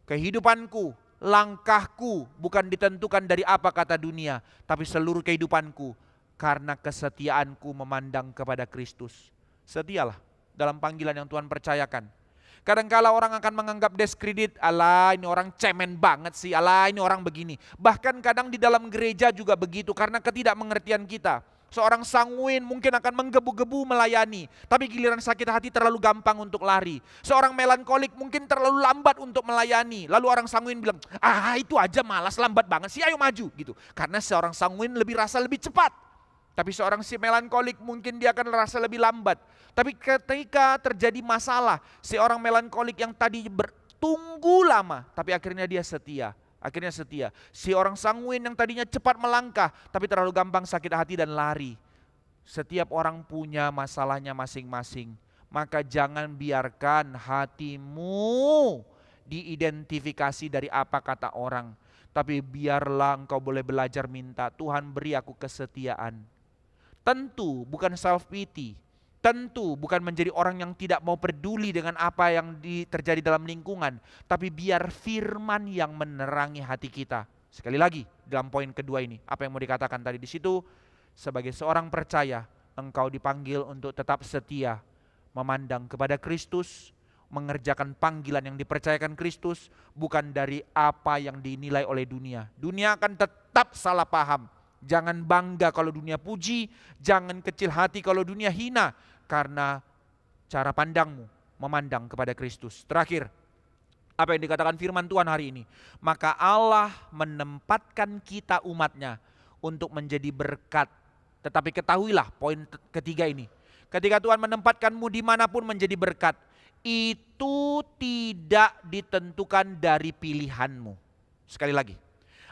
Kehidupanku, langkahku bukan ditentukan dari apa kata dunia, tapi seluruh kehidupanku karena kesetiaanku memandang kepada Kristus. Setialah dalam panggilan yang Tuhan percayakan. Kadangkala orang akan menganggap diskredit, alah ini orang cemen banget sih, alah ini orang begini. Bahkan kadang di dalam gereja juga begitu karena ketidakmengertian kita. Seorang sanguin mungkin akan menggebu-gebu melayani, tapi giliran sakit hati terlalu gampang untuk lari. Seorang melankolik mungkin terlalu lambat untuk melayani. Lalu orang sanguin bilang, itu aja malas, lambat banget sih, ayo maju gitu. Karena seorang sanguin rasa lebih cepat. Tapi seorang si melankolik mungkin dia akan rasa lebih lambat. Tapi ketika terjadi masalah, seorang melankolik yang tadi bertunggu lama, tapi akhirnya dia setia. Si orang sanguin yang tadinya cepat melangkah, tapi terlalu gampang sakit hati dan lari. Setiap orang punya masalahnya masing-masing. Maka jangan biarkan hatimu diidentifikasi dari apa kata orang. Tapi biarlah engkau boleh belajar minta, Tuhan beri aku kesetiaan. Tentu bukan self-pity. Tentu bukan menjadi orang yang tidak mau peduli dengan apa yang terjadi dalam lingkungan. Tapi biar firman yang menerangi hati kita. Sekali lagi dalam poin kedua ini. Apa yang mau dikatakan tadi di situ? Sebagai seorang percaya, engkau dipanggil untuk tetap setia. Memandang kepada Kristus. Mengerjakan panggilan yang dipercayakan Kristus. Bukan dari apa yang dinilai oleh dunia. Dunia akan tetap salah paham. Jangan bangga kalau dunia puji. Jangan kecil hati kalau dunia hina. Karena cara pandangmu memandang kepada Kristus. Terakhir, apa yang dikatakan firman Tuhan hari ini. Maka Allah menempatkan kita umatnya untuk menjadi berkat. Tetapi ketahuilah poin ketiga ini. Ketika Tuhan menempatkanmu dimanapun menjadi berkat. Itu tidak ditentukan dari pilihanmu. Sekali lagi.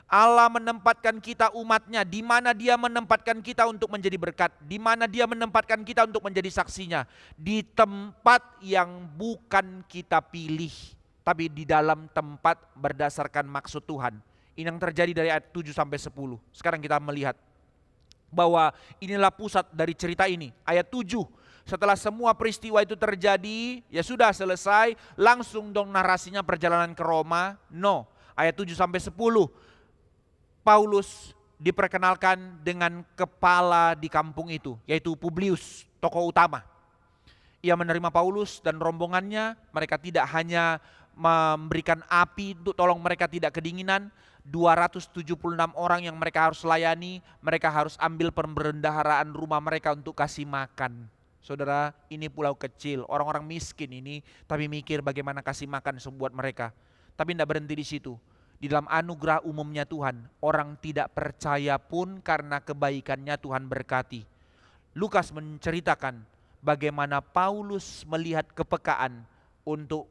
Allah menempatkan kita umatnya, di mana dia menempatkan kita untuk menjadi berkat, di mana dia menempatkan kita untuk menjadi saksinya, di tempat yang bukan kita pilih, tapi di dalam tempat berdasarkan maksud Tuhan. Ini yang terjadi dari ayat 7 sampai 10. Sekarang kita melihat bahwa inilah pusat dari cerita ini. Ayat 7, setelah semua peristiwa itu terjadi, ya sudah selesai, langsung dong narasinya perjalanan ke Roma. No, ayat 7 sampai 10, Paulus diperkenalkan dengan kepala di kampung itu, yaitu Publius, tokoh utama. Ia menerima Paulus dan rombongannya. Mereka tidak hanya memberikan api untuk tolong mereka tidak kedinginan. 276 orang yang mereka harus layani, mereka harus ambil pembendaharaan rumah mereka untuk kasih makan. Saudara, ini pulau kecil, orang-orang miskin ini, tapi mikir bagaimana kasih makan buat mereka. Tapi tidak berhenti di situ. Di dalam anugerah umumnya Tuhan, orang tidak percaya pun karena kebaikannya Tuhan berkati. Lukas menceritakan bagaimana Paulus melihat kepekaan untuk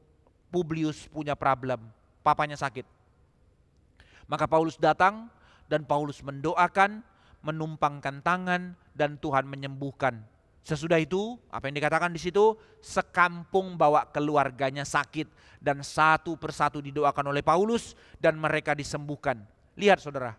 Publius punya problem, papanya sakit. Maka Paulus datang dan Paulus mendoakan, menumpangkan tangan dan Tuhan menyembuhkan. Sesudah itu, apa yang dikatakan di situ, sekampung bawa keluarganya sakit dan satu persatu didoakan oleh Paulus dan mereka disembuhkan. Lihat saudara,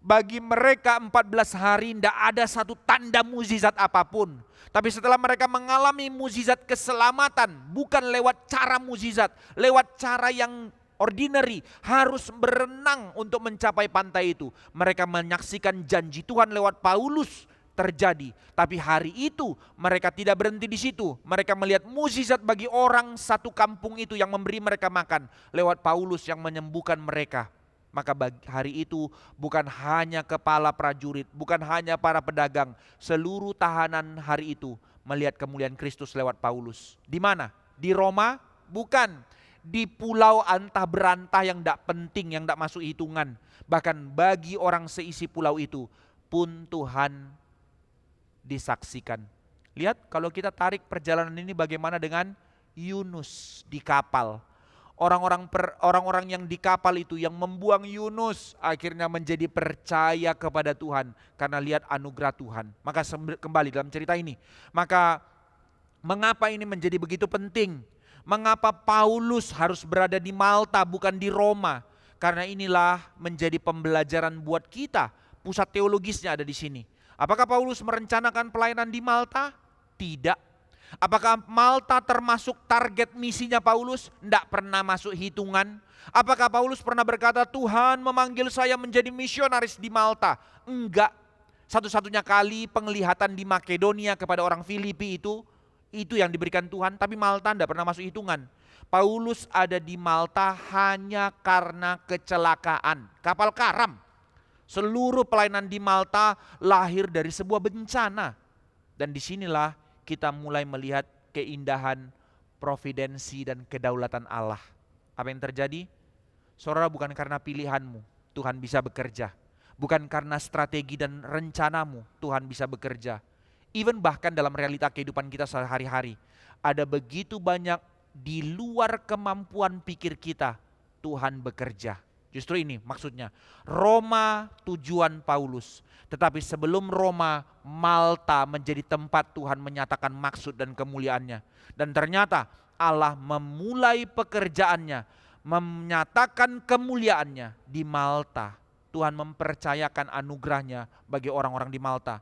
bagi mereka 14 hari tidak ada satu tanda mukjizat apapun. Tapi setelah mereka mengalami mukjizat keselamatan, bukan lewat cara mukjizat, lewat cara yang ordinary, harus berenang untuk mencapai pantai itu. Mereka menyaksikan janji Tuhan lewat Paulus terjadi. Tapi hari itu mereka tidak berhenti di situ. Mereka melihat mukjizat bagi orang satu kampung itu yang memberi mereka makan lewat Paulus yang menyembuhkan mereka. Maka hari itu bukan hanya kepala prajurit, bukan hanya para pedagang, seluruh tahanan hari itu melihat kemuliaan Kristus lewat Paulus. Di mana? Di Roma? Bukan. Di pulau antah berantah yang tidak penting, yang tidak masuk hitungan. Bahkan bagi orang seisi pulau itu pun Tuhan disaksikan. Lihat kalau kita tarik perjalanan ini bagaimana dengan Yunus di kapal. Orang-orang yang di kapal itu yang membuang Yunus akhirnya menjadi percaya kepada Tuhan karena lihat anugerah Tuhan. Maka kembali dalam cerita ini. Maka mengapa ini menjadi begitu penting? Mengapa Paulus harus berada di Malta bukan di Roma? Karena inilah menjadi pembelajaran buat kita. Pusat teologisnya ada di sini. Apakah Paulus merencanakan pelayanan di Malta? Tidak. Apakah Malta termasuk target misinya Paulus? Tidak pernah masuk hitungan. Apakah Paulus pernah berkata, Tuhan memanggil saya menjadi misionaris di Malta? Enggak. Satu-satunya kali penglihatan di Makedonia kepada orang Filipi itu yang diberikan Tuhan, tapi Malta tidak pernah masuk hitungan. Paulus ada di Malta hanya karena kecelakaan, kapal karam. Seluruh pelayanan di Malta lahir dari sebuah bencana. Dan disinilah kita mulai melihat keindahan providensi dan kedaulatan Allah. Apa yang terjadi? Saudara, bukan karena pilihanmu Tuhan bisa bekerja. Bukan karena strategi dan rencanamu Tuhan bisa bekerja. Even bahkan dalam realita kehidupan kita sehari-hari, ada begitu banyak di luar kemampuan pikir kita, Tuhan bekerja. Justru ini maksudnya, Roma tujuan Paulus. Tetapi sebelum Roma, Malta menjadi tempat Tuhan menyatakan maksud dan kemuliaannya. Dan ternyata Allah memulai pekerjaannya, menyatakan kemuliaannya di Malta. Tuhan mempercayakan anugerahnya bagi orang-orang di Malta.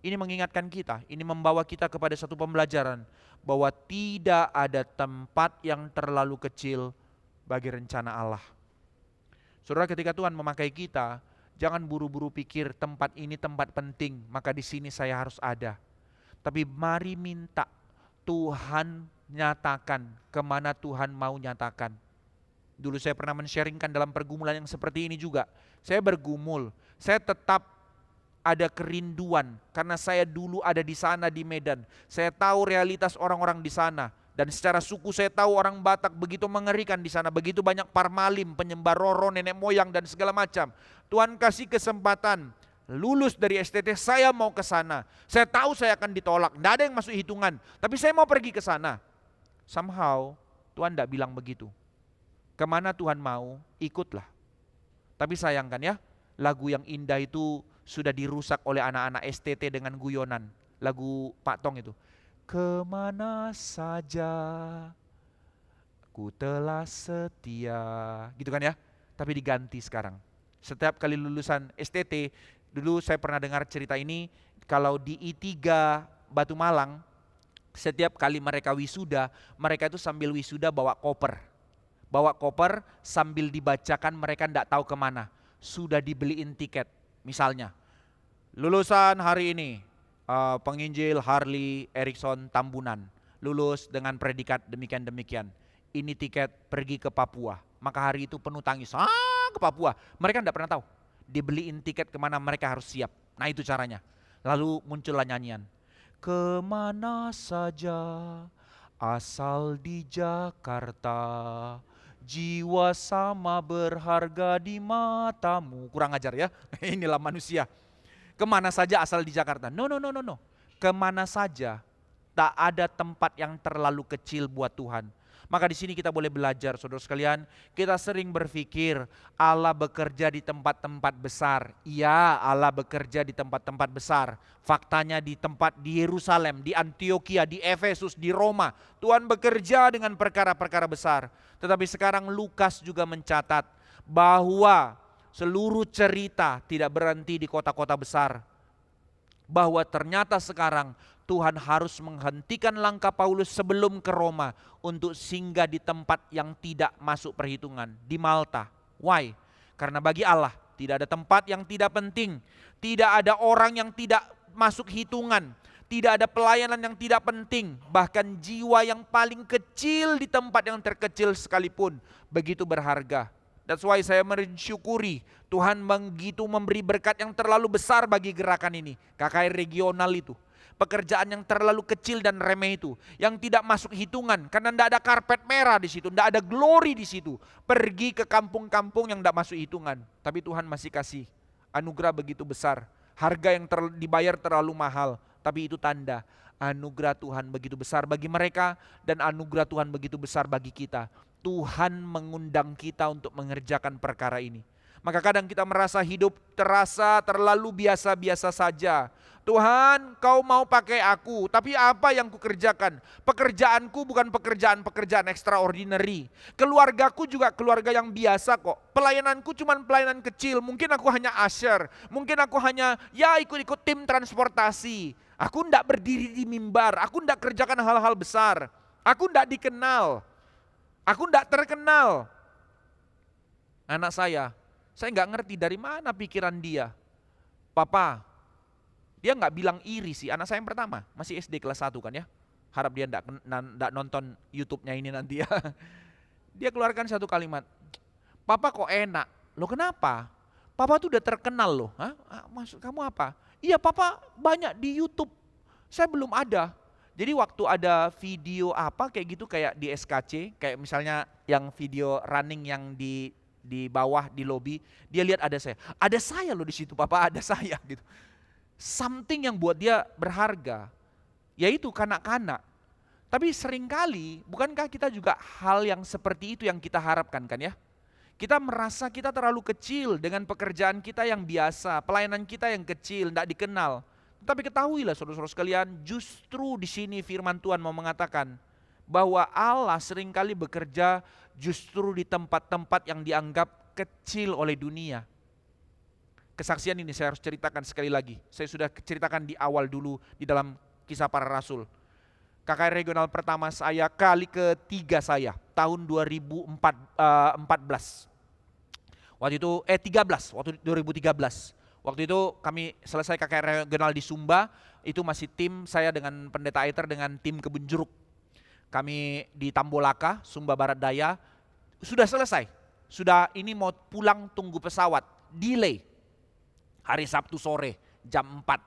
Ini mengingatkan kita, ini membawa kita kepada satu pembelajaran bahwa tidak ada tempat yang terlalu kecil bagi rencana Allah. Saudara, ketika Tuhan memakai kita, jangan buru-buru pikir tempat ini tempat penting, maka di sini saya harus ada. Tapi mari minta Tuhan nyatakan kemana Tuhan mau nyatakan. Dulu saya pernah men-sharingkan dalam pergumulan yang seperti ini juga. Saya bergumul, saya tetap ada kerinduan karena saya dulu ada di sana di Medan. Saya tahu realitas orang-orang di sana dan secara suku saya tahu orang Batak begitu mengerikan di sana, begitu banyak parmalim, penyembah roro, nenek moyang dan segala macam. Tuhan kasih kesempatan, lulus dari STT saya mau ke sana. Saya tahu saya akan ditolak, tidak ada yang masuk hitungan, tapi saya mau pergi ke sana. Somehow Tuhan tidak bilang begitu. Kemana Tuhan mau, ikutlah. Tapi sayangkan ya, lagu yang indah itu sudah dirusak oleh anak-anak STT dengan guyonan. Lagu Pak Tong itu. Kemana saja ku telah setia. Gitu kan ya. Tapi diganti sekarang. Setiap kali lulusan STT, dulu saya pernah dengar cerita ini, kalau di I3 Batu Malang, setiap kali mereka wisuda, mereka itu sambil wisuda bawa koper. Bawa koper sambil dibacakan mereka tidak tahu kemana. Sudah dibeliin tiket. Misalnya, lulusan hari ini, penginjil Harley Erickson Tambunan. Lulus dengan predikat demikian-demikian. Ini tiket pergi ke Papua. Maka hari itu penuh tangis. Ke Papua. Mereka tidak pernah tahu. Dibeliin tiket kemana mereka harus siap. Nah itu caranya. Lalu muncullah nyanyian. Kemana saja asal di Jakarta, jiwa sama berharga di matamu. Kurang ajar ya, inilah manusia. Kemana saja asal di Jakarta. No. Kemana saja, tak ada tempat yang terlalu kecil buat Tuhan. Maka di sini kita boleh belajar, saudara sekalian. Kita sering berpikir Allah bekerja di tempat-tempat besar. Iya, Allah bekerja di tempat-tempat besar. Faktanya di tempat di Yerusalem, di Antioquia, di Efesus, di Roma. Tuhan bekerja dengan perkara-perkara besar. Tetapi sekarang Lukas juga mencatat bahwa seluruh cerita tidak berhenti di kota-kota besar. Bahwa ternyata sekarang Tuhan harus menghentikan langkah Paulus sebelum ke Roma untuk singgah di tempat yang tidak masuk perhitungan, di Malta. Why? Karena bagi Allah tidak ada tempat yang tidak penting, tidak ada orang yang tidak masuk hitungan, tidak ada pelayanan yang tidak penting, bahkan jiwa yang paling kecil di tempat yang terkecil sekalipun begitu berharga. That's why saya mensyukuri Tuhan begitu memberi berkat yang terlalu besar bagi gerakan ini, KKR regional itu. Pekerjaan yang terlalu kecil dan remeh itu, yang tidak masuk hitungan, karena tidak ada karpet merah di situ, tidak ada glory di situ. Pergi ke kampung-kampung yang tidak masuk hitungan, tapi Tuhan masih kasih anugerah begitu besar. Harga yang dibayar terlalu mahal, tapi itu tanda anugerah Tuhan begitu besar bagi mereka dan anugerah Tuhan begitu besar bagi kita. Tuhan mengundang kita untuk mengerjakan perkara ini. Maka kadang kita merasa hidup terasa terlalu biasa-biasa saja. Tuhan, kau mau pakai aku, tapi apa yang kukerjakan? Pekerjaanku bukan pekerjaan extraordinary. Keluargaku juga keluarga yang biasa kok. Pelayananku cuma pelayanan kecil. Mungkin aku hanya usher. Mungkin aku hanya ikut-ikut tim transportasi. Aku tidak berdiri di mimbar. Aku tidak kerjakan hal-hal besar. Aku tidak dikenal. Aku tidak terkenal. Anak saya nggak ngerti dari mana pikiran dia. Papa, dia nggak bilang iri sih, anak saya yang pertama, masih SD kelas 1 kan ya. Harap dia nggak nonton YouTube-nya ini nanti ya. Dia keluarkan satu kalimat, Papa kok enak? Loh kenapa? Papa tuh udah terkenal loh. Hah? Maksud kamu apa? Iya Papa banyak di YouTube, saya belum ada. Jadi waktu ada video apa kayak gitu, kayak di SKC, kayak misalnya yang video running yang di bawah di lobi, dia lihat ada saya. Ada saya loh di situ, Papa, ada saya gitu. Something yang buat dia berharga, yaitu kanak-kanak. Tapi seringkali, bukankah kita juga hal yang seperti itu yang kita harapkan kan ya? Kita merasa kita terlalu kecil dengan pekerjaan kita yang biasa, pelayanan kita yang kecil, tidak dikenal. Tapi ketahuilah saudara-saudara sekalian, justru di sini firman Tuhan mau mengatakan bahwa Allah seringkali bekerja justru di tempat-tempat yang dianggap kecil oleh dunia. Kesaksian ini saya harus ceritakan sekali lagi. Saya sudah ceritakan di awal dulu di dalam Kisah Para Rasul. KKR regional pertama saya, kali ketiga saya, tahun 2014. Waktu itu 2013. Waktu itu kami selesai KKR regional di Sumba, itu masih tim saya dengan Pendeta Aiter dengan tim Kebun Jeruk. Kami di Tambolaka, Sumba Barat Daya, sudah selesai. Sudah ini mau pulang tunggu pesawat, delay. Hari Sabtu sore jam 4.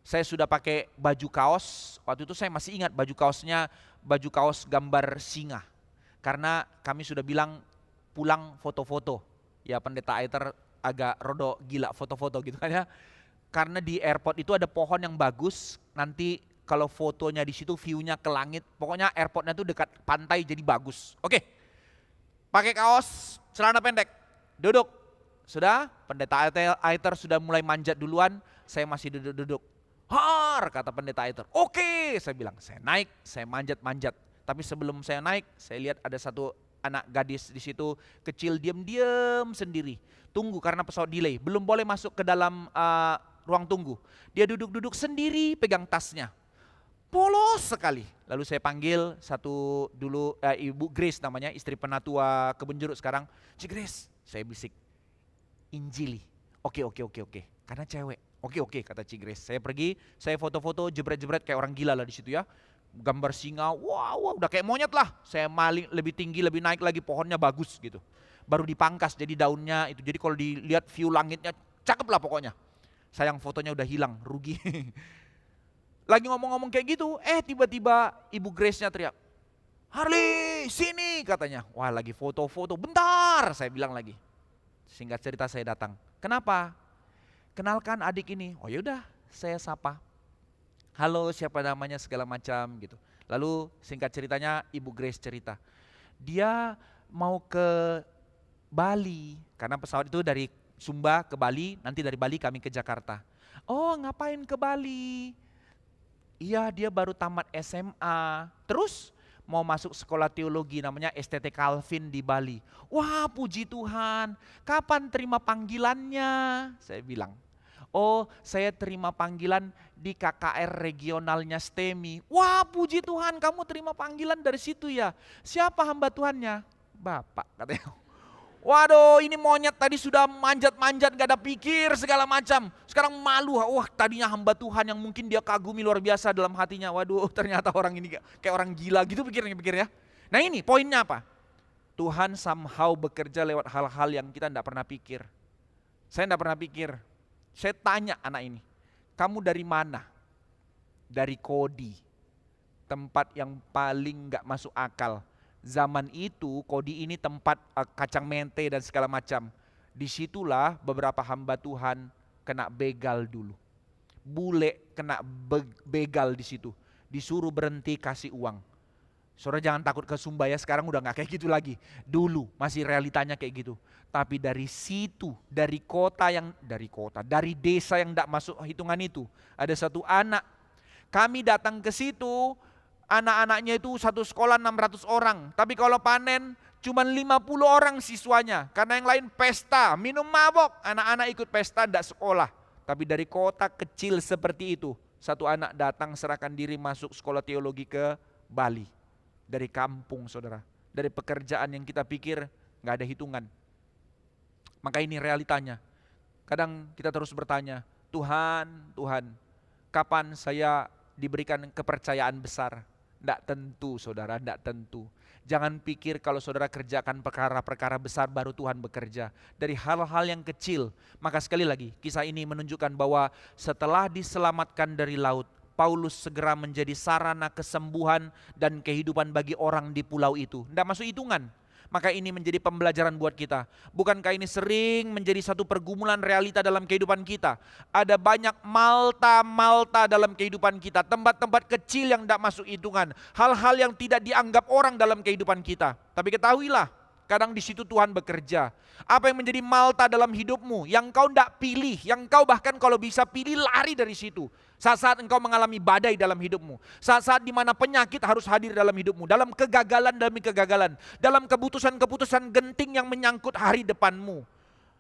Saya sudah pakai baju kaos, waktu itu saya masih ingat baju kaosnya, baju kaos gambar singa. Karena kami sudah bilang pulang foto-foto. Ya Pendeta Aiter agak rodo gila foto-foto gitu kan ya. Karena di airport itu ada pohon yang bagus, nanti kalau fotonya di situ view-nya ke langit, pokoknya airportnya tuh dekat pantai jadi bagus. Oke, pakai kaos, celana pendek, duduk. Sudah, Pendeta Aiter sudah mulai manjat duluan, saya masih duduk-duduk. Har, kata Pendeta Aiter. Oke, saya bilang, saya naik, saya manjat-manjat. Tapi sebelum saya naik, saya lihat ada satu anak gadis di situ, kecil diam-diam sendiri. Tunggu karena pesawat delay, belum boleh masuk ke dalam ruang tunggu. Dia duduk-duduk sendiri pegang tasnya. Polos sekali. Lalu saya panggil satu dulu Ibu Grace namanya, istri penatua Kebun Jeruk sekarang. Ci Grace, saya bisik, Injili. Oke. Karena cewek. Oke, kata Ci Grace. Saya pergi, saya foto-foto, jebret-jebret kayak orang gila lah di situ ya. Gambar singa, wow, udah kayak monyet lah. Saya maling lebih tinggi, lebih naik lagi, pohonnya bagus gitu. Baru dipangkas jadi daunnya itu. Jadi kalau dilihat view langitnya cakep lah pokoknya. Sayang fotonya udah hilang, rugi. Lagi ngomong-ngomong kayak gitu, tiba-tiba Ibu Grace-nya teriak, Harley, sini katanya. Wah, lagi foto-foto, bentar, saya bilang lagi. Singkat cerita saya datang. Kenapa? Kenalkan adik ini. Oh yaudah, saya sapa. Halo, siapa namanya segala macam gitu. Lalu singkat ceritanya Ibu Grace cerita. Dia mau ke Bali, karena pesawat itu dari Sumba ke Bali, nanti dari Bali kami ke Jakarta. Oh, ngapain ke Bali? Iya, dia baru tamat SMA. Terus mau masuk sekolah teologi namanya STT Calvin di Bali. Wah, puji Tuhan. Kapan terima panggilannya? Saya bilang. Oh, saya terima panggilan di KKR regionalnya STEMI. Wah, puji Tuhan, kamu terima panggilan dari situ ya. Siapa hamba Tuhannya? Bapak katanya. Waduh, ini monyet tadi sudah manjat-manjat, gak ada pikir segala macam. Sekarang malu, wah tadinya hamba Tuhan yang mungkin dia kagumi luar biasa dalam hatinya. Waduh, ternyata orang ini kayak orang gila gitu pikirnya. Nah ini poinnya apa? Tuhan somehow bekerja lewat hal-hal yang kita tidak pernah pikir. Saya tidak pernah pikir. Saya tanya anak ini, kamu dari mana? Dari Kodi, tempat yang paling gak masuk akal. Zaman itu Kodi ini tempat kacang mente dan segala macam. Disitulah beberapa hamba Tuhan kena begal dulu. Bule kena begal di situ. Disuruh berhenti kasih uang. Saudara jangan takut ke Sumba ya, sekarang udah gak kayak gitu lagi. Dulu masih realitanya kayak gitu. Tapi dari situ, dari desa yang gak masuk hitungan itu, ada satu anak. Kami datang ke situ, anak-anaknya itu satu sekolah 600 orang. Tapi kalau panen cuma 50 orang siswanya. Karena yang lain pesta, minum mabok. Anak-anak ikut pesta, gak sekolah. Tapi dari kota kecil seperti itu, satu anak datang serahkan diri masuk sekolah teologi ke Bali. Dari kampung saudara, dari pekerjaan yang kita pikir gak ada hitungan. Maka ini realitanya. Kadang kita terus bertanya, Tuhan, kapan saya diberikan kepercayaan besar? Tidak tentu saudara, tidak tentu. Jangan pikir kalau saudara kerjakan perkara-perkara besar baru Tuhan bekerja. Dari hal-hal yang kecil. Maka sekali lagi kisah ini menunjukkan bahwa setelah diselamatkan dari laut, Paulus segera menjadi sarana kesembuhan dan kehidupan bagi orang di pulau itu. Tidak masuk hitungan. Maka ini menjadi pembelajaran buat kita. Bukankah ini sering menjadi satu pergumulan realita dalam kehidupan kita? Ada banyak malta dalam kehidupan kita. Tempat-tempat kecil yang tidak masuk hitungan. Hal-hal yang tidak dianggap orang dalam kehidupan kita. Tapi ketahuilah, kadang di situ Tuhan bekerja. Apa yang menjadi malta dalam hidupmu, yang kau tidak pilih, yang kau bahkan kalau bisa pilih lari dari situ. Saat-saat engkau mengalami badai dalam hidupmu, saat-saat di mana penyakit harus hadir dalam hidupmu, dalam kegagalan demi kegagalan, dalam keputusan-keputusan genting yang menyangkut hari depanmu,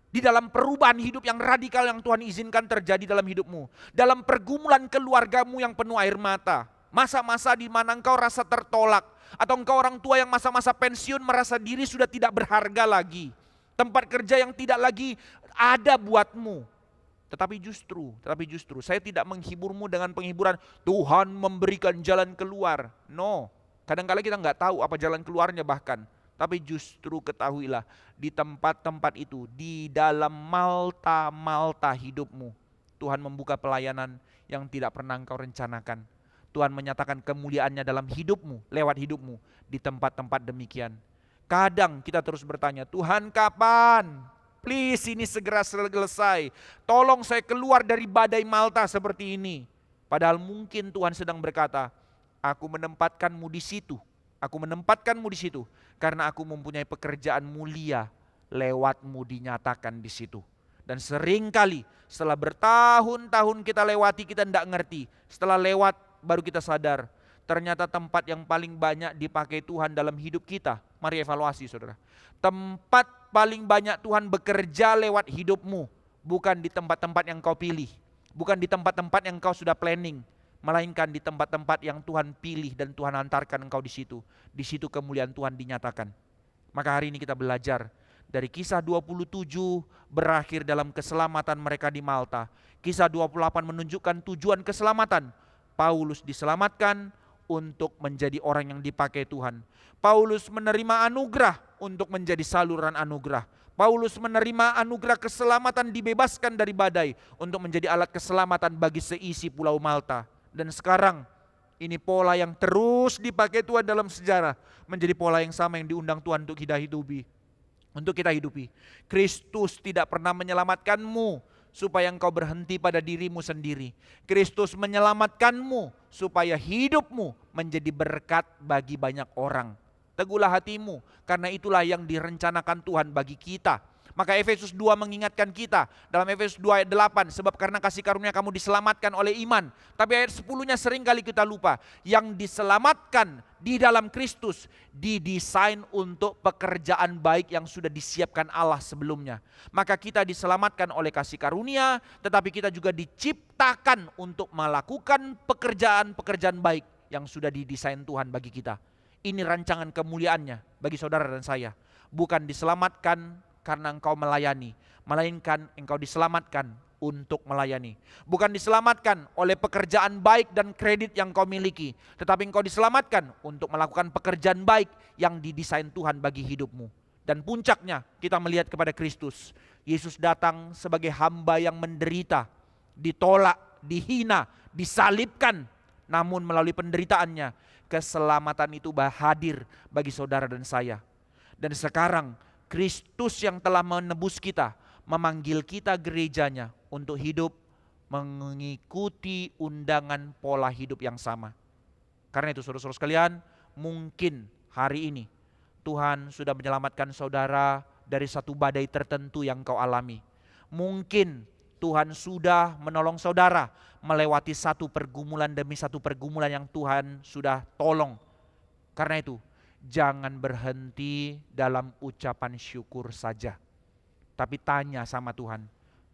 di dalam perubahan hidup yang radikal yang Tuhan izinkan terjadi dalam hidupmu, dalam pergumulan keluargamu yang penuh air mata, masa-masa di mana engkau rasa tertolak, atau engkau orang tua yang masa-masa pensiun merasa diri sudah tidak berharga lagi, tempat kerja yang tidak lagi ada buatmu. Tetapi justru saya tidak menghiburmu dengan penghiburan Tuhan memberikan jalan keluar. No, kadang-kadang kita nggak tahu apa jalan keluarnya bahkan. Tapi justru ketahuilah di tempat-tempat itu, di dalam malta hidupmu, Tuhan membuka pelayanan yang tidak pernah engkau rencanakan. Tuhan menyatakan kemuliaannya dalam hidupmu, lewat hidupmu di tempat-tempat demikian. Kadang kita terus bertanya, Tuhan kapan? Please ini segera selesai. Tolong saya keluar dari badai malta seperti ini. Padahal mungkin Tuhan sedang berkata, aku menempatkanmu di situ. Aku menempatkanmu di situ karena aku mempunyai pekerjaan mulia lewatmu dinyatakan di situ. Dan seringkali setelah bertahun-tahun kita lewati kita tidak ngerti. Setelah lewat baru kita sadar. Ternyata tempat yang paling banyak dipakai Tuhan dalam hidup kita. Mari evaluasi saudara. Tempat paling banyak Tuhan bekerja lewat hidupmu. Bukan di tempat-tempat yang kau pilih. Bukan di tempat-tempat yang engkau sudah planning, melainkan di tempat-tempat yang Tuhan pilih dan Tuhan antarkan engkau di situ. Di situ kemuliaan Tuhan dinyatakan. Maka hari ini kita belajar dari Kisah 27 berakhir dalam keselamatan mereka di Malta. Kisah 28 menunjukkan tujuan keselamatan. Paulus diselamatkan untuk menjadi orang yang dipakai Tuhan. Paulus menerima anugerah untuk menjadi saluran anugerah. Paulus menerima anugerah keselamatan, dibebaskan dari badai untuk menjadi alat keselamatan bagi seisi pulau Malta. Dan sekarang ini pola yang terus dipakai Tuhan dalam sejarah, menjadi pola yang sama yang diundang Tuhan untuk kita hidupi. Untuk kita hidupi. Kristus tidak pernah menyelamatkanmu supaya engkau berhenti pada dirimu sendiri. Kristus menyelamatkanmu supaya hidupmu menjadi berkat bagi banyak orang. Teguhlah hatimu, karena itulah yang direncanakan Tuhan bagi kita. Maka Efesus 2 mengingatkan kita dalam Efesus 2 ayat 8, sebab karena kasih karunia kamu diselamatkan oleh iman. Tapi ayat 10-nya sering kali kita lupa, yang diselamatkan di dalam Kristus didesain untuk pekerjaan baik yang sudah disiapkan Allah sebelumnya. Maka kita diselamatkan oleh kasih karunia, tetapi kita juga diciptakan untuk melakukan pekerjaan-pekerjaan baik yang sudah didesain Tuhan bagi kita. Ini rancangan kemuliaannya bagi saudara dan saya. Bukan diselamatkan karena engkau melayani, melainkan engkau diselamatkan untuk melayani. Bukan diselamatkan oleh pekerjaan baik dan kredit yang kau miliki, tetapi engkau diselamatkan untuk melakukan pekerjaan baik yang didesain Tuhan bagi hidupmu. Dan puncaknya kita melihat kepada Kristus. Yesus datang sebagai hamba yang menderita, ditolak, dihina, disalibkan. Namun melalui penderitaannya, keselamatan itu hadir bagi saudara dan saya. Dan sekarang Kristus yang telah menebus kita, memanggil kita gerejanya untuk hidup mengikuti undangan pola hidup yang sama. Karena itu saudara-saudara sekalian, mungkin hari ini Tuhan sudah menyelamatkan saudara dari satu badai tertentu yang kau alami. Mungkin Tuhan sudah menolong saudara melewati satu pergumulan demi satu pergumulan yang Tuhan sudah tolong. Karena itu, jangan berhenti dalam ucapan syukur saja. Tapi tanya sama Tuhan,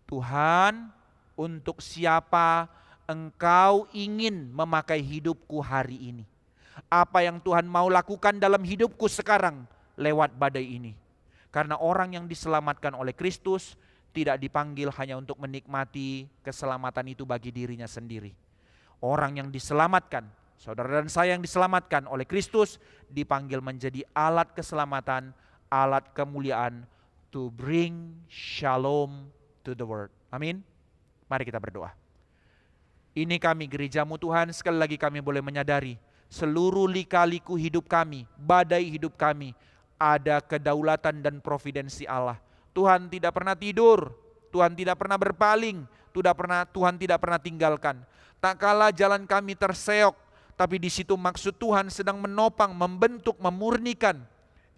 Tuhan, untuk siapa Engkau ingin memakai hidupku hari ini? Apa yang Tuhan mau lakukan dalam hidupku sekarang lewat badai ini? Karena orang yang diselamatkan oleh Kristus tidak dipanggil hanya untuk menikmati keselamatan itu bagi dirinya sendiri. Orang yang diselamatkan, saudara dan saya yang diselamatkan oleh Kristus, dipanggil menjadi alat keselamatan, alat kemuliaan, to bring shalom to the world. Amin. Mari kita berdoa. Ini kami gerejamu Tuhan, sekali lagi kami boleh menyadari, seluruh lika-liku hidup kami, badai hidup kami, ada kedaulatan dan providensi Allah. Tuhan tidak pernah tidur, Tuhan tidak pernah berpaling, Tuhan tidak pernah tinggalkan. Tak kala jalan kami terseok, tapi di situ maksud Tuhan sedang menopang, membentuk, memurnikan.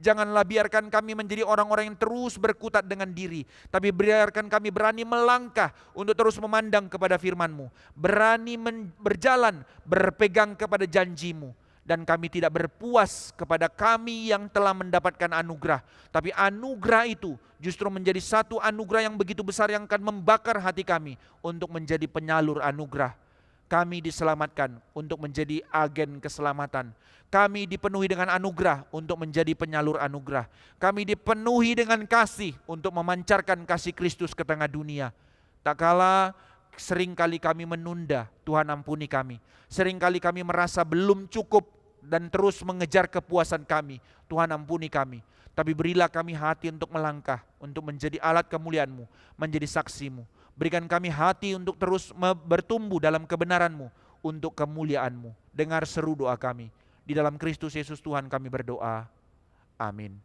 Janganlah biarkan kami menjadi orang-orang yang terus berkutat dengan diri, tapi biarkan kami berani melangkah untuk terus memandang kepada firman-Mu, berani berjalan, berpegang kepada janji-Mu. Dan kami tidak berpuas kepada kami yang telah mendapatkan anugerah, tapi anugerah itu justru menjadi satu anugerah yang begitu besar yang akan membakar hati kami untuk menjadi penyalur anugerah. Kami diselamatkan untuk menjadi agen keselamatan. Kami dipenuhi dengan anugerah untuk menjadi penyalur anugerah. Kami dipenuhi dengan kasih untuk memancarkan kasih Kristus ke tengah dunia. Tak kala seringkali kami menunda, Tuhan ampuni kami. Seringkali kami merasa belum cukup dan terus mengejar kepuasan kami. Tuhan ampuni kami. Tapi berilah kami hati untuk melangkah, untuk menjadi alat kemuliaan-Mu, menjadi saksi-Mu. Berikan kami hati untuk terus bertumbuh dalam kebenaran-Mu, untuk kemuliaan-Mu. Dengar seru doa kami. Di dalam Kristus Yesus Tuhan kami berdoa. Amin.